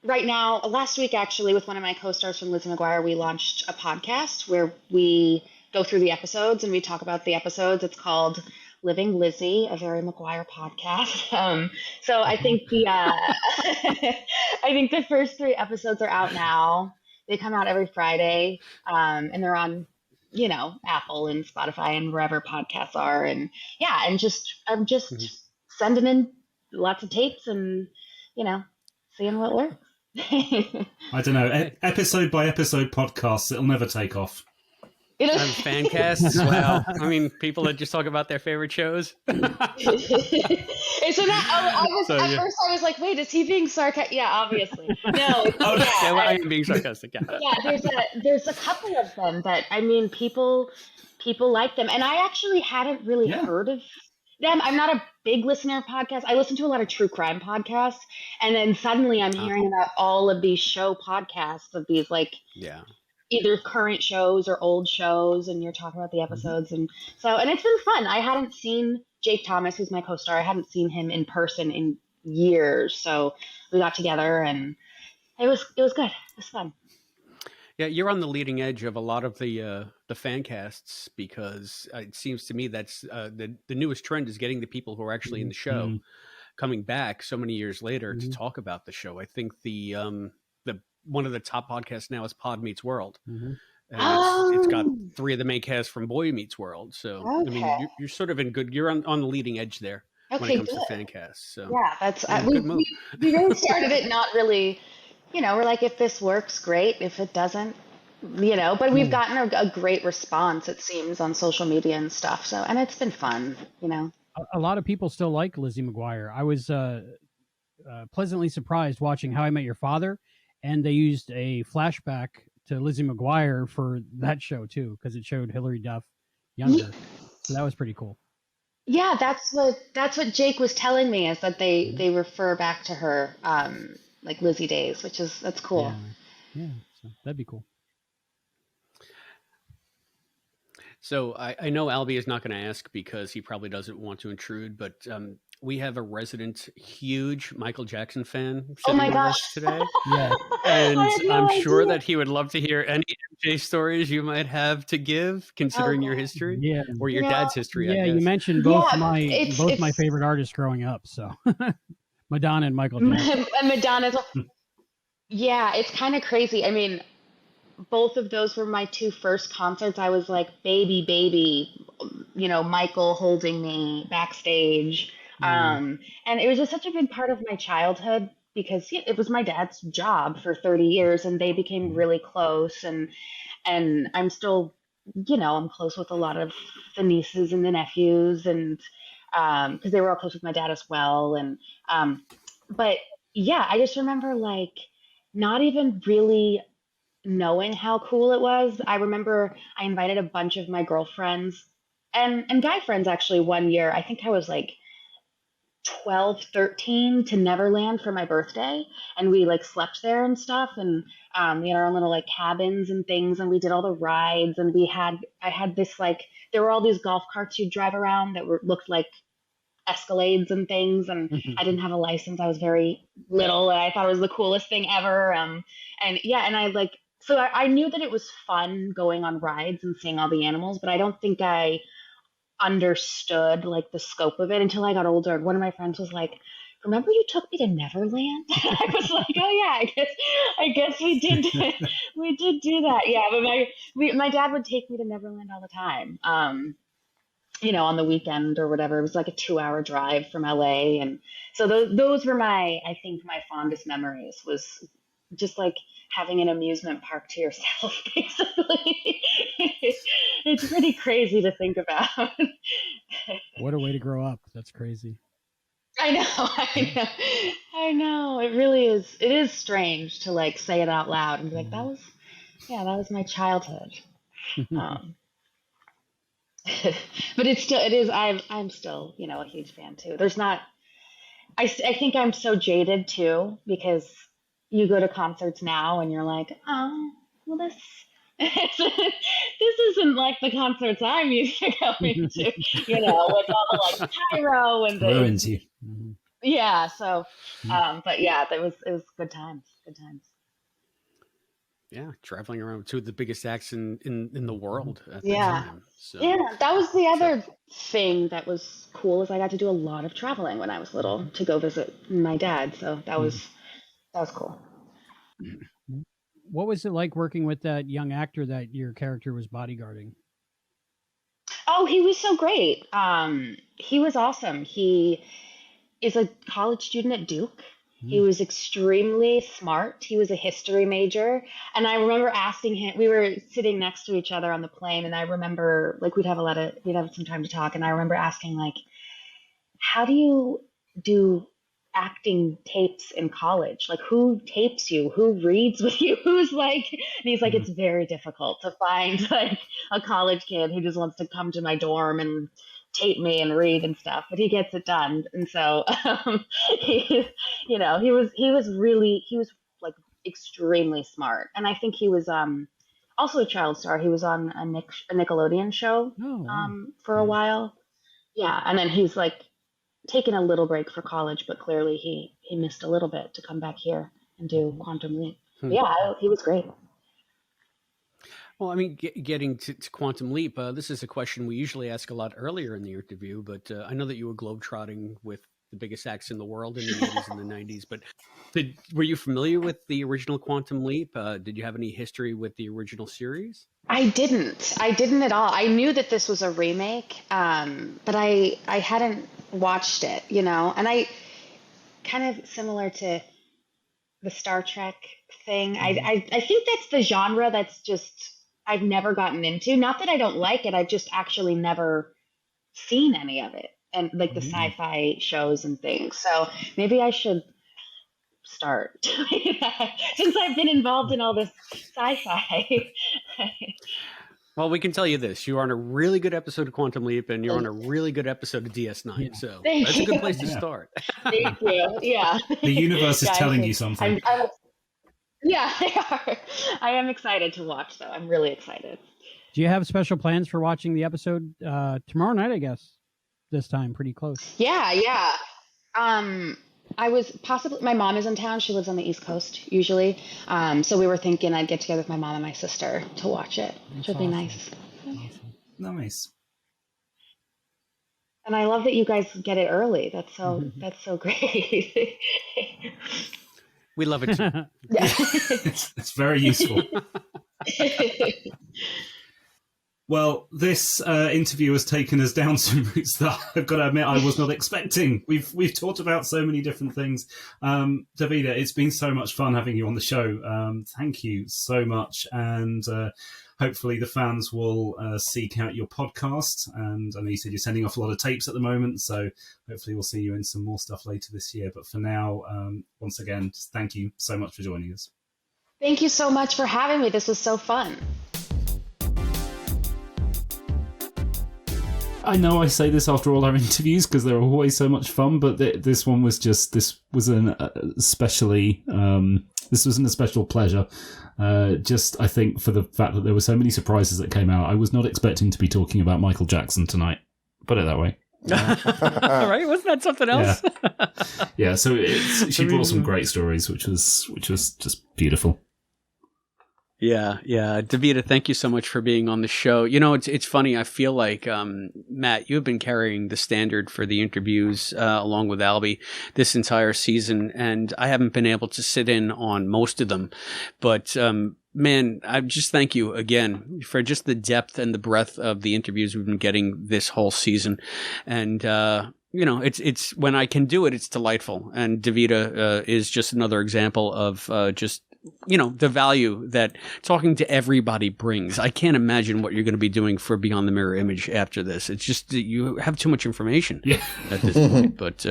right now, last week actually, with one of my co-stars from Lizzie McGuire, we launched a podcast where we go through the episodes and we talk about the episodes. It's called Living Lizzie, a very McGuire podcast. So I think I think the first 3 episodes are out now. They come out every Friday, and they're on, you know, Apple and Spotify and wherever podcasts are. And yeah, and I'm just sending in lots of tapes and, you know, seeing what works. I don't know, episode by episode podcasts, it'll never take off. Fan casts? Wow. I mean, people that just talk about their favorite shows. So that at first I was like, wait, is he being sarcastic? Yeah, obviously. No. I am being sarcastic. Yeah. Yeah, there's a couple of them that, I mean, people like them, and I actually hadn't really heard of them. I'm not a big listener of podcasts. I listen to a lot of true crime podcasts, and then suddenly I'm hearing about all of these show podcasts of these either current shows or old shows, and you're talking about the episodes. And it's been fun. I hadn't seen Jake Thomas, who's my co-star. I hadn't seen him in person in years. So we got together and it was good. It was fun. Yeah, you're on the leading edge of a lot of the fan casts, because it seems to me that's the newest trend is getting the people who are actually in the show coming back so many years later to talk about the show. I think the one of the top podcasts now is Pod Meets World. And it's got 3 of the main cast from Boy Meets World. So I mean, you're sort of you're on the leading edge there when it comes to fan casts. So yeah, that's we really started it not really, you know, we're like, if this works, great. If it doesn't, you know, but we've gotten a great response, it seems, on social media and stuff. So, and it's been fun, you know. A lot of people still like Lizzie McGuire. I was pleasantly surprised watching How I Met Your Father, and they used a flashback to Lizzie McGuire for that show too, because it showed Hilary Duff younger. So that was pretty cool. Yeah, that's what Jake was telling me, is that they refer back to her like Lizzie days, that's cool. Yeah, so that'd be cool. So I know Albie is not going to ask because he probably doesn't want to intrude, but we have a resident huge Michael Jackson fan sitting with us today. And I'm sure that he would love to hear any MJ stories you might have to give, considering your history, or your dad's history. I guess. You mentioned both my favorite artists growing up, so Madonna and Michael Jackson. And Madonna's. Yeah, it's kind of crazy. I mean, both of those were my 2 first concerts. I was like baby, you know, Michael holding me backstage. And it was just such a big part of my childhood, because it was my dad's job for 30 years, and they became really close. And I'm still, you know, I'm close with a lot of the nieces and the nephews, and because they were all close with my dad as well. And but yeah, I just remember like not even really knowing how cool it was. I remember I invited a bunch of my girlfriends and guy friends actually one year. I think I was like 12, 13 to Neverland for my birthday, and we like slept there and stuff, and we had our own little like cabins and things, and we did all the rides, and I had this like, there were all these golf carts you'd drive around that looked like Escalades and things, and I didn't have a license. I was very little, and I thought it was the coolest thing ever. And I like, so I knew that it was fun going on rides and seeing all the animals, but I don't think I understood like the scope of it until I got older. And one of my friends was like, "Remember you took me to Neverland?" I was like, "Oh yeah, I guess we did we did do that." Yeah, but my dad would take me to Neverland all the time. On the weekend or whatever. It was like a 2-hour drive from LA, and so those were my fondest memories, was just like having an amusement park to yourself, basically. It's pretty crazy to think about. What a way to grow up. That's crazy. I know. It really is. It is strange to like say it out loud and be like, that was my childhood. But it is. I'm still, a huge fan too. There's not. I think I'm so jaded too, because you go to concerts now and you're like, oh, well, this isn't like the concerts I'm used to going to, with all the like pyro and ruins you. Yeah. So, but yeah, it was good times. Good times. Yeah, traveling around with two of the biggest acts in the world at the Yeah. time. So, Yeah, that was the other thing that was cool, is I got to do a lot of traveling when I was little to go visit my dad. So that was cool. What was it like working with that young actor that your character was bodyguarding? Oh, he was so great. He was awesome. He is a college student at Duke. He was extremely smart. He was a history major. And I remember asking him, we were sitting next to each other on the plane, and I remember like we'd have some time to talk. And I remember asking like, how do you do acting tapes in college? Like, who tapes you? Who reads with you? Who's like, and he's like, it's very difficult to find like a college kid who just wants to come to my dorm and tape me and read and stuff, but he gets it done. And so he was like extremely smart. And I think he was also a child star. He was on a Nickelodeon show for a while. Yeah, and then he's like taken a little break for college, but clearly he missed a little bit to come back here and do Quantum Leap. Yeah, he was great. Well, I mean, getting to Quantum Leap, this is a question we usually ask a lot earlier in the interview, but I know that you were globetrotting with the biggest acts in the world in the 80s and the 90s, but were you familiar with the original Quantum Leap? Did you have any history with the original series? I didn't at all. I knew that this was a remake, but I hadn't watched it, and I kind of similar to the Star Trek thing. I think that's the genre that's just I've never gotten into. Not that I don't like it, I've just actually never seen any of it, and like the sci-fi shows and things. So maybe I should start doing that since I've been involved in all this sci-fi. Well, we can tell you this. You are on a really good episode of Quantum Leap, and you're on a really really good episode of DS9. So that's a good place to start. Thank you. Yeah. The universe is telling you something. Yeah, they are. I am excited to watch, though. I'm really excited. Do you have special plans for watching the episode tomorrow night, I guess? This time, pretty close. Yeah. I was my mom is in town. She lives on the East Coast usually. So we were thinking I'd get together with my mom and my sister to watch it, which would be nice. Awesome. Nice. And I love that you guys get it early. That's so great. We love it too. It's very useful. Well, this interview has taken us down some routes that I've got to admit I was not expecting. We've talked about so many different things. Davida, it's been so much fun having you on the show. Thank you so much. And hopefully the fans will seek out your podcast. And I know you said you're sending off a lot of tapes at the moment, so hopefully we'll see you in some more stuff later this year. But for now, once again, just thank you so much for joining us. Thank you so much for having me. This was so fun. I know I say this after all our interviews because they're always so much fun, but this one was just, this was an especially, this was an especial pleasure. Just, I think, for the fact that there were so many surprises that came out. I was not expecting to be talking about Michael Jackson tonight. Put it that way. Right? Wasn't that something else? Yeah. So she brought some great stories, which was just beautiful. Yeah. Davida, thank you so much for being on the show. You know, it's funny. I feel like, Matt, you have been carrying the standard for the interviews along with Albie this entire season, and I haven't been able to sit in on most of them. But, man, I just thank you again for just the depth and the breadth of the interviews we've been getting this whole season. And, you know, it's when I can do it, it's delightful. And Davida is just another example of just, you know, the value that talking to everybody brings. I can't imagine what you're going to be doing for Beyond the Mirror Image after this. It's just that you have too much information at this point. But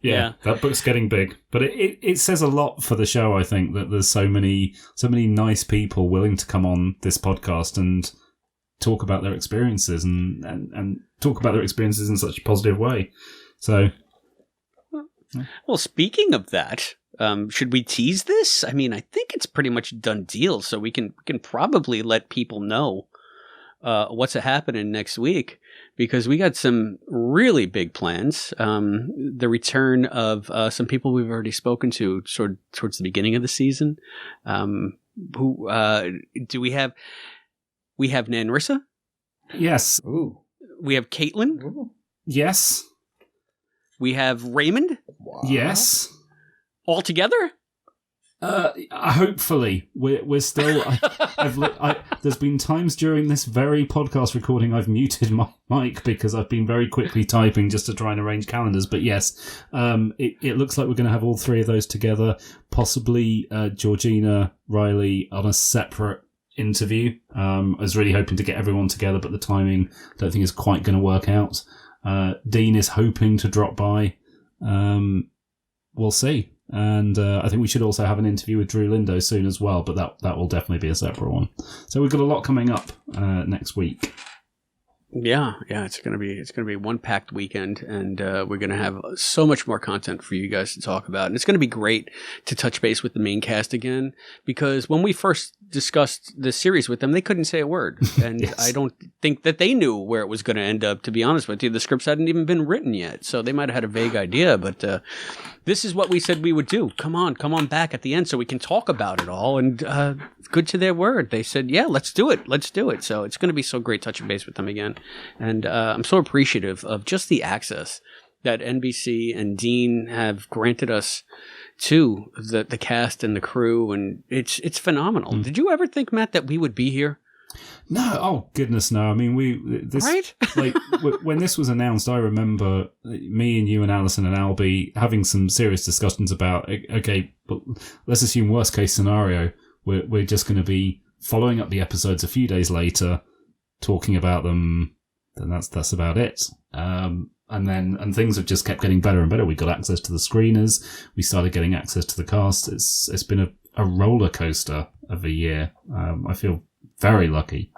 yeah, that book's getting big. But it says a lot for the show, I think, that there's so many nice people willing to come on this podcast and talk about their experiences and talk about their experiences in such a positive way. So, well, speaking of that, should we tease this? I mean, I think it's pretty much a done deal, so we can probably let people know what's happening next week, because we got some really big plans. The return of some people we've already spoken to towards the beginning of the season. Who do we have? We have Nanrissa. Yes. Ooh. We have Caitlin. Ooh. Yes. We have Raymond. Wow. Yes. All together? Hopefully, we're still. There's been times during this very podcast recording I've muted my mic because I've been very quickly typing just to try and arrange calendars. But yes, it looks like we're going to have all three of those together. Possibly Georgina, Riley on a separate interview. I was really hoping to get everyone together, but the timing I don't think is quite going to work out. Dean is hoping to drop by. We'll see. And I think we should also have an interview with Drew Lindo soon as well, but that will definitely be a separate one. So we've got a lot coming up next week. Yeah, it's gonna be one packed weekend, and we're gonna have so much more content for you guys to talk about, and it's gonna be great to touch base with the main cast again, because when we first discussed the series with them, they couldn't say a word, and yes. I don't think that they knew where it was going to end up. To be honest with you, the scripts hadn't even been written yet, so they might have had a vague idea, but this is what we said we would do. Come on back at the end so we can talk about it all. And good to their word. They said, yeah, let's do it. So it's going to be so great touching base with them again. And I'm so appreciative of just the access that NBC and Dean have granted us to the cast and the crew. And it's phenomenal. Did you ever think, Matt, that we would be here? No, oh goodness, no. I mean, right? Like when this was announced, I remember me and you and Alison and Albie having some serious discussions about, okay, but let's assume worst case scenario, we're just going to be following up the episodes a few days later, talking about them. Then that's about it. And things have just kept getting better and better. We got access to the screeners. We started getting access to the cast. It's been a roller coaster of a year. I feel very lucky.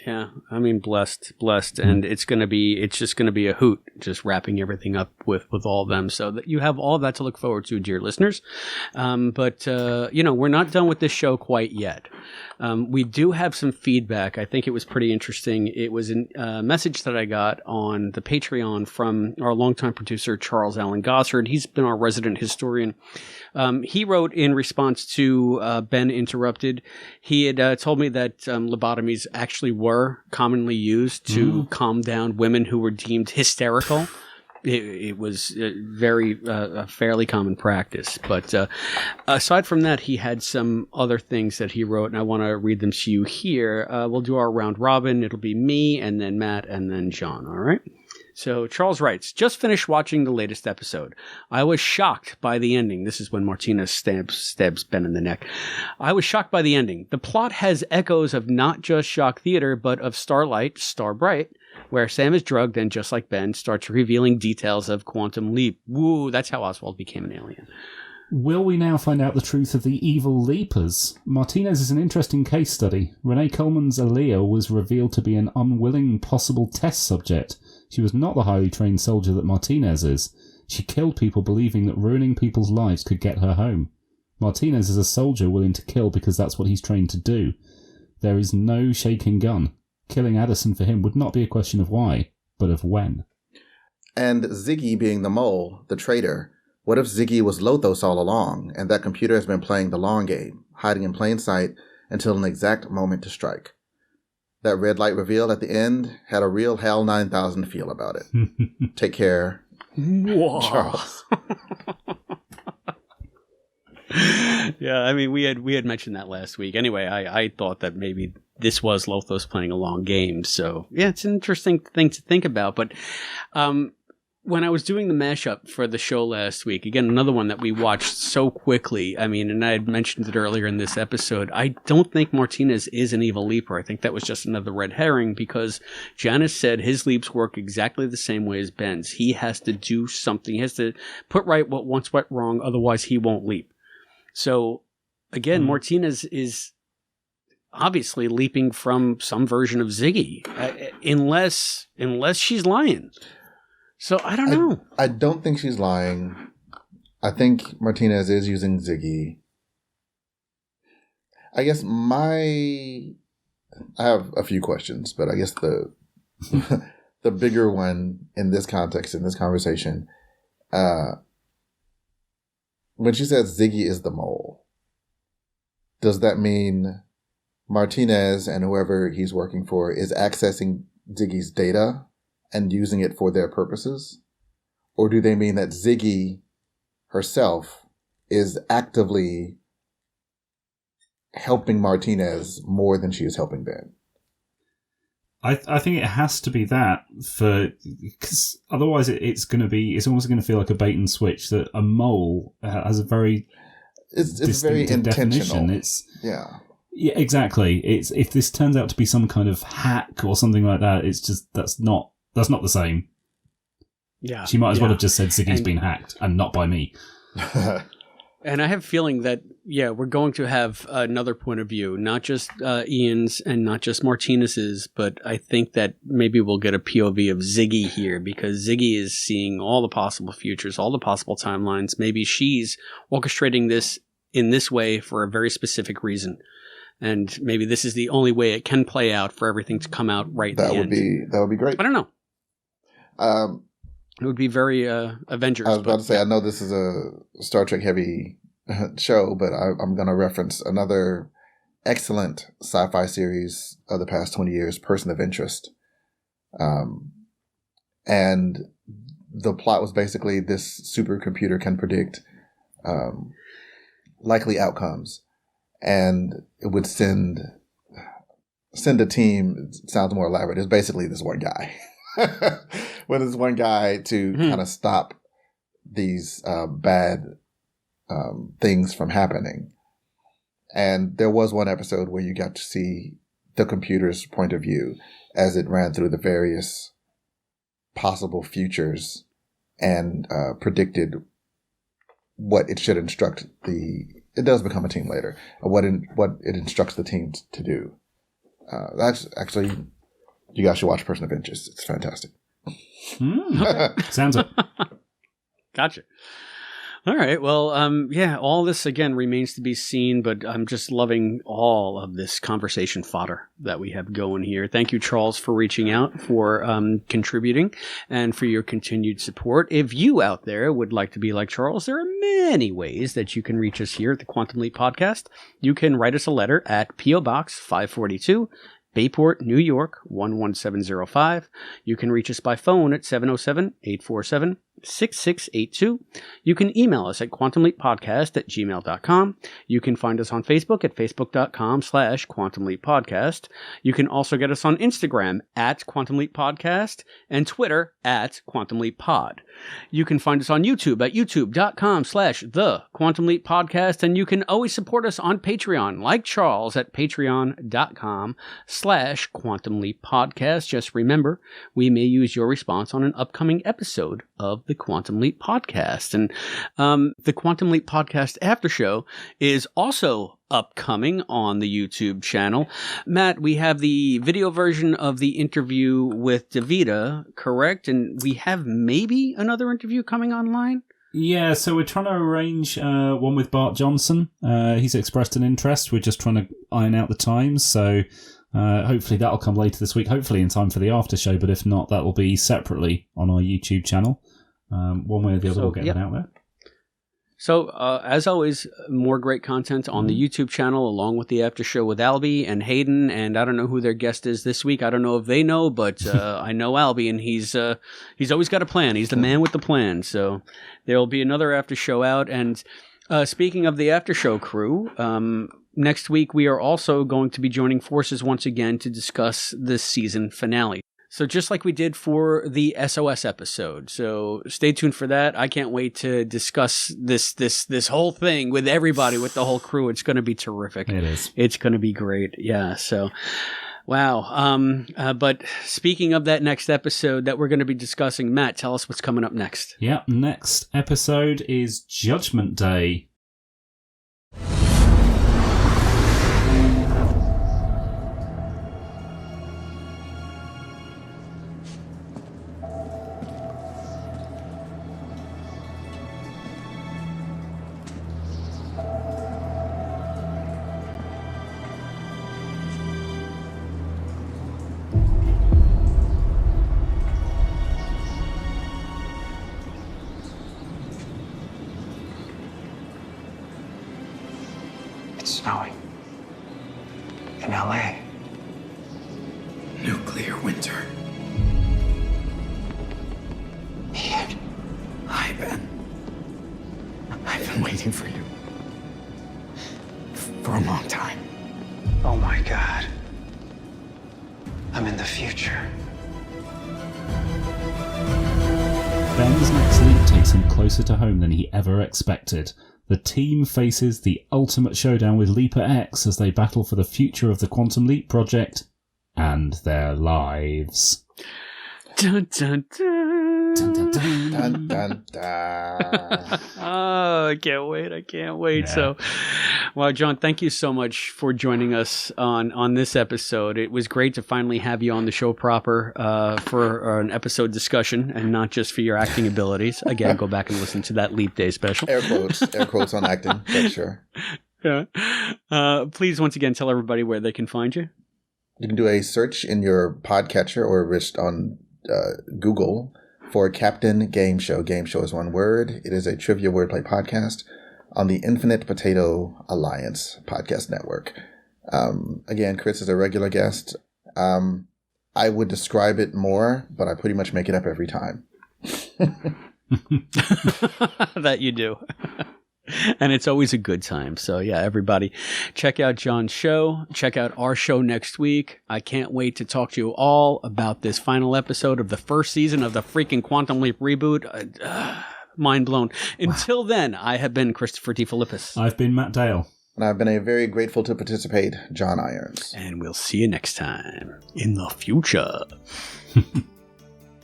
Yeah, I mean, blessed, and it's just going to be a hoot, just wrapping everything up with all of them, so that you have all of that to look forward to, dear listeners. But we're not done with this show quite yet. We do have some feedback. I think it was pretty interesting. It was a message that I got on the Patreon from our longtime producer, Charles Allen Gossard. He's been our resident historian. He wrote in response to Ben Interrupted. He had told me that lobotomies actually were commonly used to calm down women who were deemed hysterical. It was a fairly common practice. But aside from that, he had some other things that he wrote, and I want to read them to you here. We'll do our round robin. It'll be me, and then Matt, and then John, all right? So Charles writes, just finished watching the latest episode. I was shocked by the ending. This is when Martina stabs Ben in the neck. I was shocked by the ending. The plot has echoes of not just shock theater, but of Starlight, Starbright, where Sam is drugged and, just like Ben, starts revealing details of Quantum Leap. Woo, that's how Oswald became an alien. Will we now find out the truth of the evil leapers? Martinez is an interesting case study. Renee Coleman's Aaliyah was revealed to be an unwilling possible test subject. She was not the highly trained soldier that Martinez is. She killed people believing that ruining people's lives could get her home. Martinez is a soldier willing to kill because that's what he's trained to do. There is no shaking gun. Killing Addison for him would not be a question of why, but of when. And Ziggy being the mole, the traitor. What if Ziggy was Lothos all along, and that computer has been playing the long game, hiding in plain sight until an exact moment to strike? That red light reveal at the end had a real HAL 9000 feel about it. Take care, Whoa. Charles. Yeah, I mean, we had mentioned that last week. Anyway, I thought that maybe this was Lothos playing a long game. So, yeah, it's an interesting thing to think about. But when I was doing the mashup for the show last week, again, another one that we watched so quickly, I mean, and I had mentioned it earlier in this episode, I don't think Martinez is an evil leaper. I think that was just another red herring because Janice said his leaps work exactly the same way as Ben's. He has to do something. He has to put right what once went wrong, otherwise he won't leap. So, again, Martinez is obviously leaping from some version of Ziggy, unless she's lying. So, I don't know. I don't think she's lying. I think Martinez is using Ziggy. I guess I have a few questions, but I guess the the bigger one in this context, in this conversation, when she says Ziggy is the mole, does that mean Martinez and whoever he's working for is accessing Ziggy's data and using it for their purposes? Or do they mean that Ziggy herself is actively helping Martinez more than she is helping Ben? I think it has to be that, because otherwise it's almost going to feel like a bait and switch, that a mole has a very it's very intentional. Definition. Yeah, exactly. It's if this turns out to be some kind of hack or something like that, it's just that's not the same. Yeah, she might as well have just said Ziggy's been hacked and not by me. And I have a feeling that, we're going to have another point of view, not just Ian's and not just Martinez's, but I think that maybe we'll get a POV of Ziggy here because Ziggy is seeing all the possible futures, all the possible timelines. Maybe she's orchestrating this in this way for a very specific reason. And maybe this is the only way it can play out for everything to come out right at the end. That would be great. I don't know. It would be very Avengers. I was about to say, I know this is a Star Trek heavy show, but I'm going to reference another excellent sci-fi series of the past 20 years, Person of Interest. And the plot was basically this supercomputer can predict likely outcomes, and it would send a team. It sounds more elaborate. It's basically this one guy. When there's one guy to kind of stop these bad things from happening. And there was one episode where you got to see the computer's point of view as it ran through the various possible futures and predicted what it should instruct it does become a team later, what it instructs the team to do. That's actually, you guys should watch Person of Interest. It's fantastic. Okay. Sounds it. Gotcha. All right. Well, all this again remains to be seen, but I'm just loving all of this conversation fodder that we have going here. Thank you, Charles, for reaching out, for contributing, and for your continued support. If you out there would like to be like Charles, there are many ways that you can reach us here at the Quantum Leap Podcast. You can write us a letter at P.O. Box 542, Bayport, New York, 11705. You can reach us by phone at 707-847-6682. You can email us at quantumleappodcast@gmail.com. You can find us on Facebook at facebook.com/quantumleappodcast. You can also get us on Instagram at quantumleappodcast and Twitter at quantumleappod. You can find us on YouTube at youtube.com/the Quantum Leap Podcast, and you can always support us on Patreon, like Charles at patreon.com/Quantum Leap Podcast. Just remember, we may use your response on an upcoming episode of the Quantum Leap Podcast. And the Quantum Leap Podcast after show is also upcoming on the YouTube channel. Matt, we have the video version of the interview with Davida, correct? And we have maybe another interview coming online? Yeah, so we're trying to arrange one with Bart Johnson. He's expressed an interest. We're just trying to iron out the times. So hopefully that'll come later this week, hopefully in time for the after show. But if not, that will be separately on our YouTube channel. One way or the other, we'll get that out there. So, as always, more great content on the YouTube channel, along with the after show with Albie and Hayden. And I don't know who their guest is this week. I don't know if they know, but I know Albie, and he's always got a plan. He's the man with the plan. So there will be another after show out. And speaking of the after show crew, next week we are also going to be joining forces once again to discuss this season finale. So just like we did for the SOS episode. So stay tuned for that. I can't wait to discuss this whole thing with everybody, with the whole crew. It's going to be terrific. It is. It's going to be great. Yeah. So, wow. But speaking of that next episode that we're going to be discussing, Matt, tell us what's coming up next. Yeah. Next episode is Judgment Day. Snowing. In LA. Nuclear winter. Ian. Hi, Ben. I've been waiting for you. For a long time. Oh my God. I'm in the future. Ben's next leap takes him closer to home than he ever expected. The team faces the ultimate showdown with Leaper X as they battle for the future of the Quantum Leap project and their lives. Dun, dun, dun. Dun, dun, dun, dun. Oh, I can't wait. Yeah. So, well, John, thank you so much for joining us on this episode. It was great to finally have you on the show proper for an episode discussion and not just for your acting abilities. Again, go back and listen to that Leap Day special. Air quotes on acting, but sure. Yeah. Please, once again, tell everybody where they can find you. You can do a search in your podcatcher or just on Google for Captain Game Show. Game Show is one word. It is a trivia wordplay podcast on the Infinite Potato Alliance podcast network. Again, Chris is a regular guest. I would describe it more, but I pretty much make it up every time. That you do. And it's always a good time. So yeah, everybody check out John's show. Check out our show next week. I can't wait to talk to you all about this final episode of the first season of the freaking Quantum Leap reboot. Mind blown. Until then, I have been Christopher DeFilippis. I've been Matt Dale. And I've been a very grateful to participate, John Irons. And we'll see you next time in the future.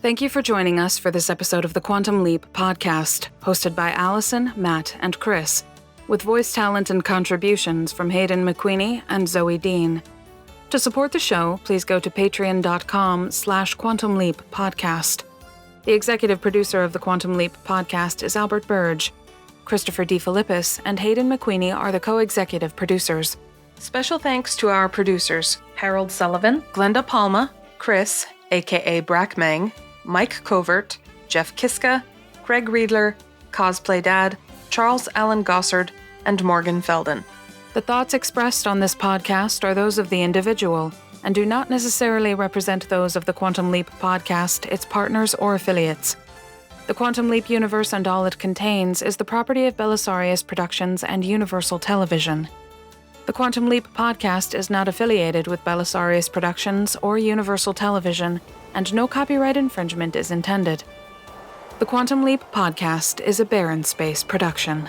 Thank you for joining us for this episode of the Quantum Leap podcast, hosted by Allison, Matt, and Chris, with voice talent and contributions from Hayden McQueenie and Zoe Dean. To support the show, please go to patreon.com/Quantum Leap podcast. The executive producer of the Quantum Leap podcast is Albert Burge. Christopher DeFilippis and Hayden McQueenie are the co-executive producers. Special thanks to our producers, Harold Sullivan, Glenda Palma, Chris, aka Brackmang, Mike Covert, Jeff Kiska, Craig Riedler, Cosplay Dad, Charles Allen Gossard, and Morgan Felden. The thoughts expressed on this podcast are those of the individual and do not necessarily represent those of the Quantum Leap podcast, its partners, or affiliates. The Quantum Leap universe and all it contains is the property of Belisarius Productions and Universal Television. The Quantum Leap podcast is not affiliated with Belisarius Productions or Universal Television, and no copyright infringement is intended. The Quantum Leap podcast is a Barren Space production.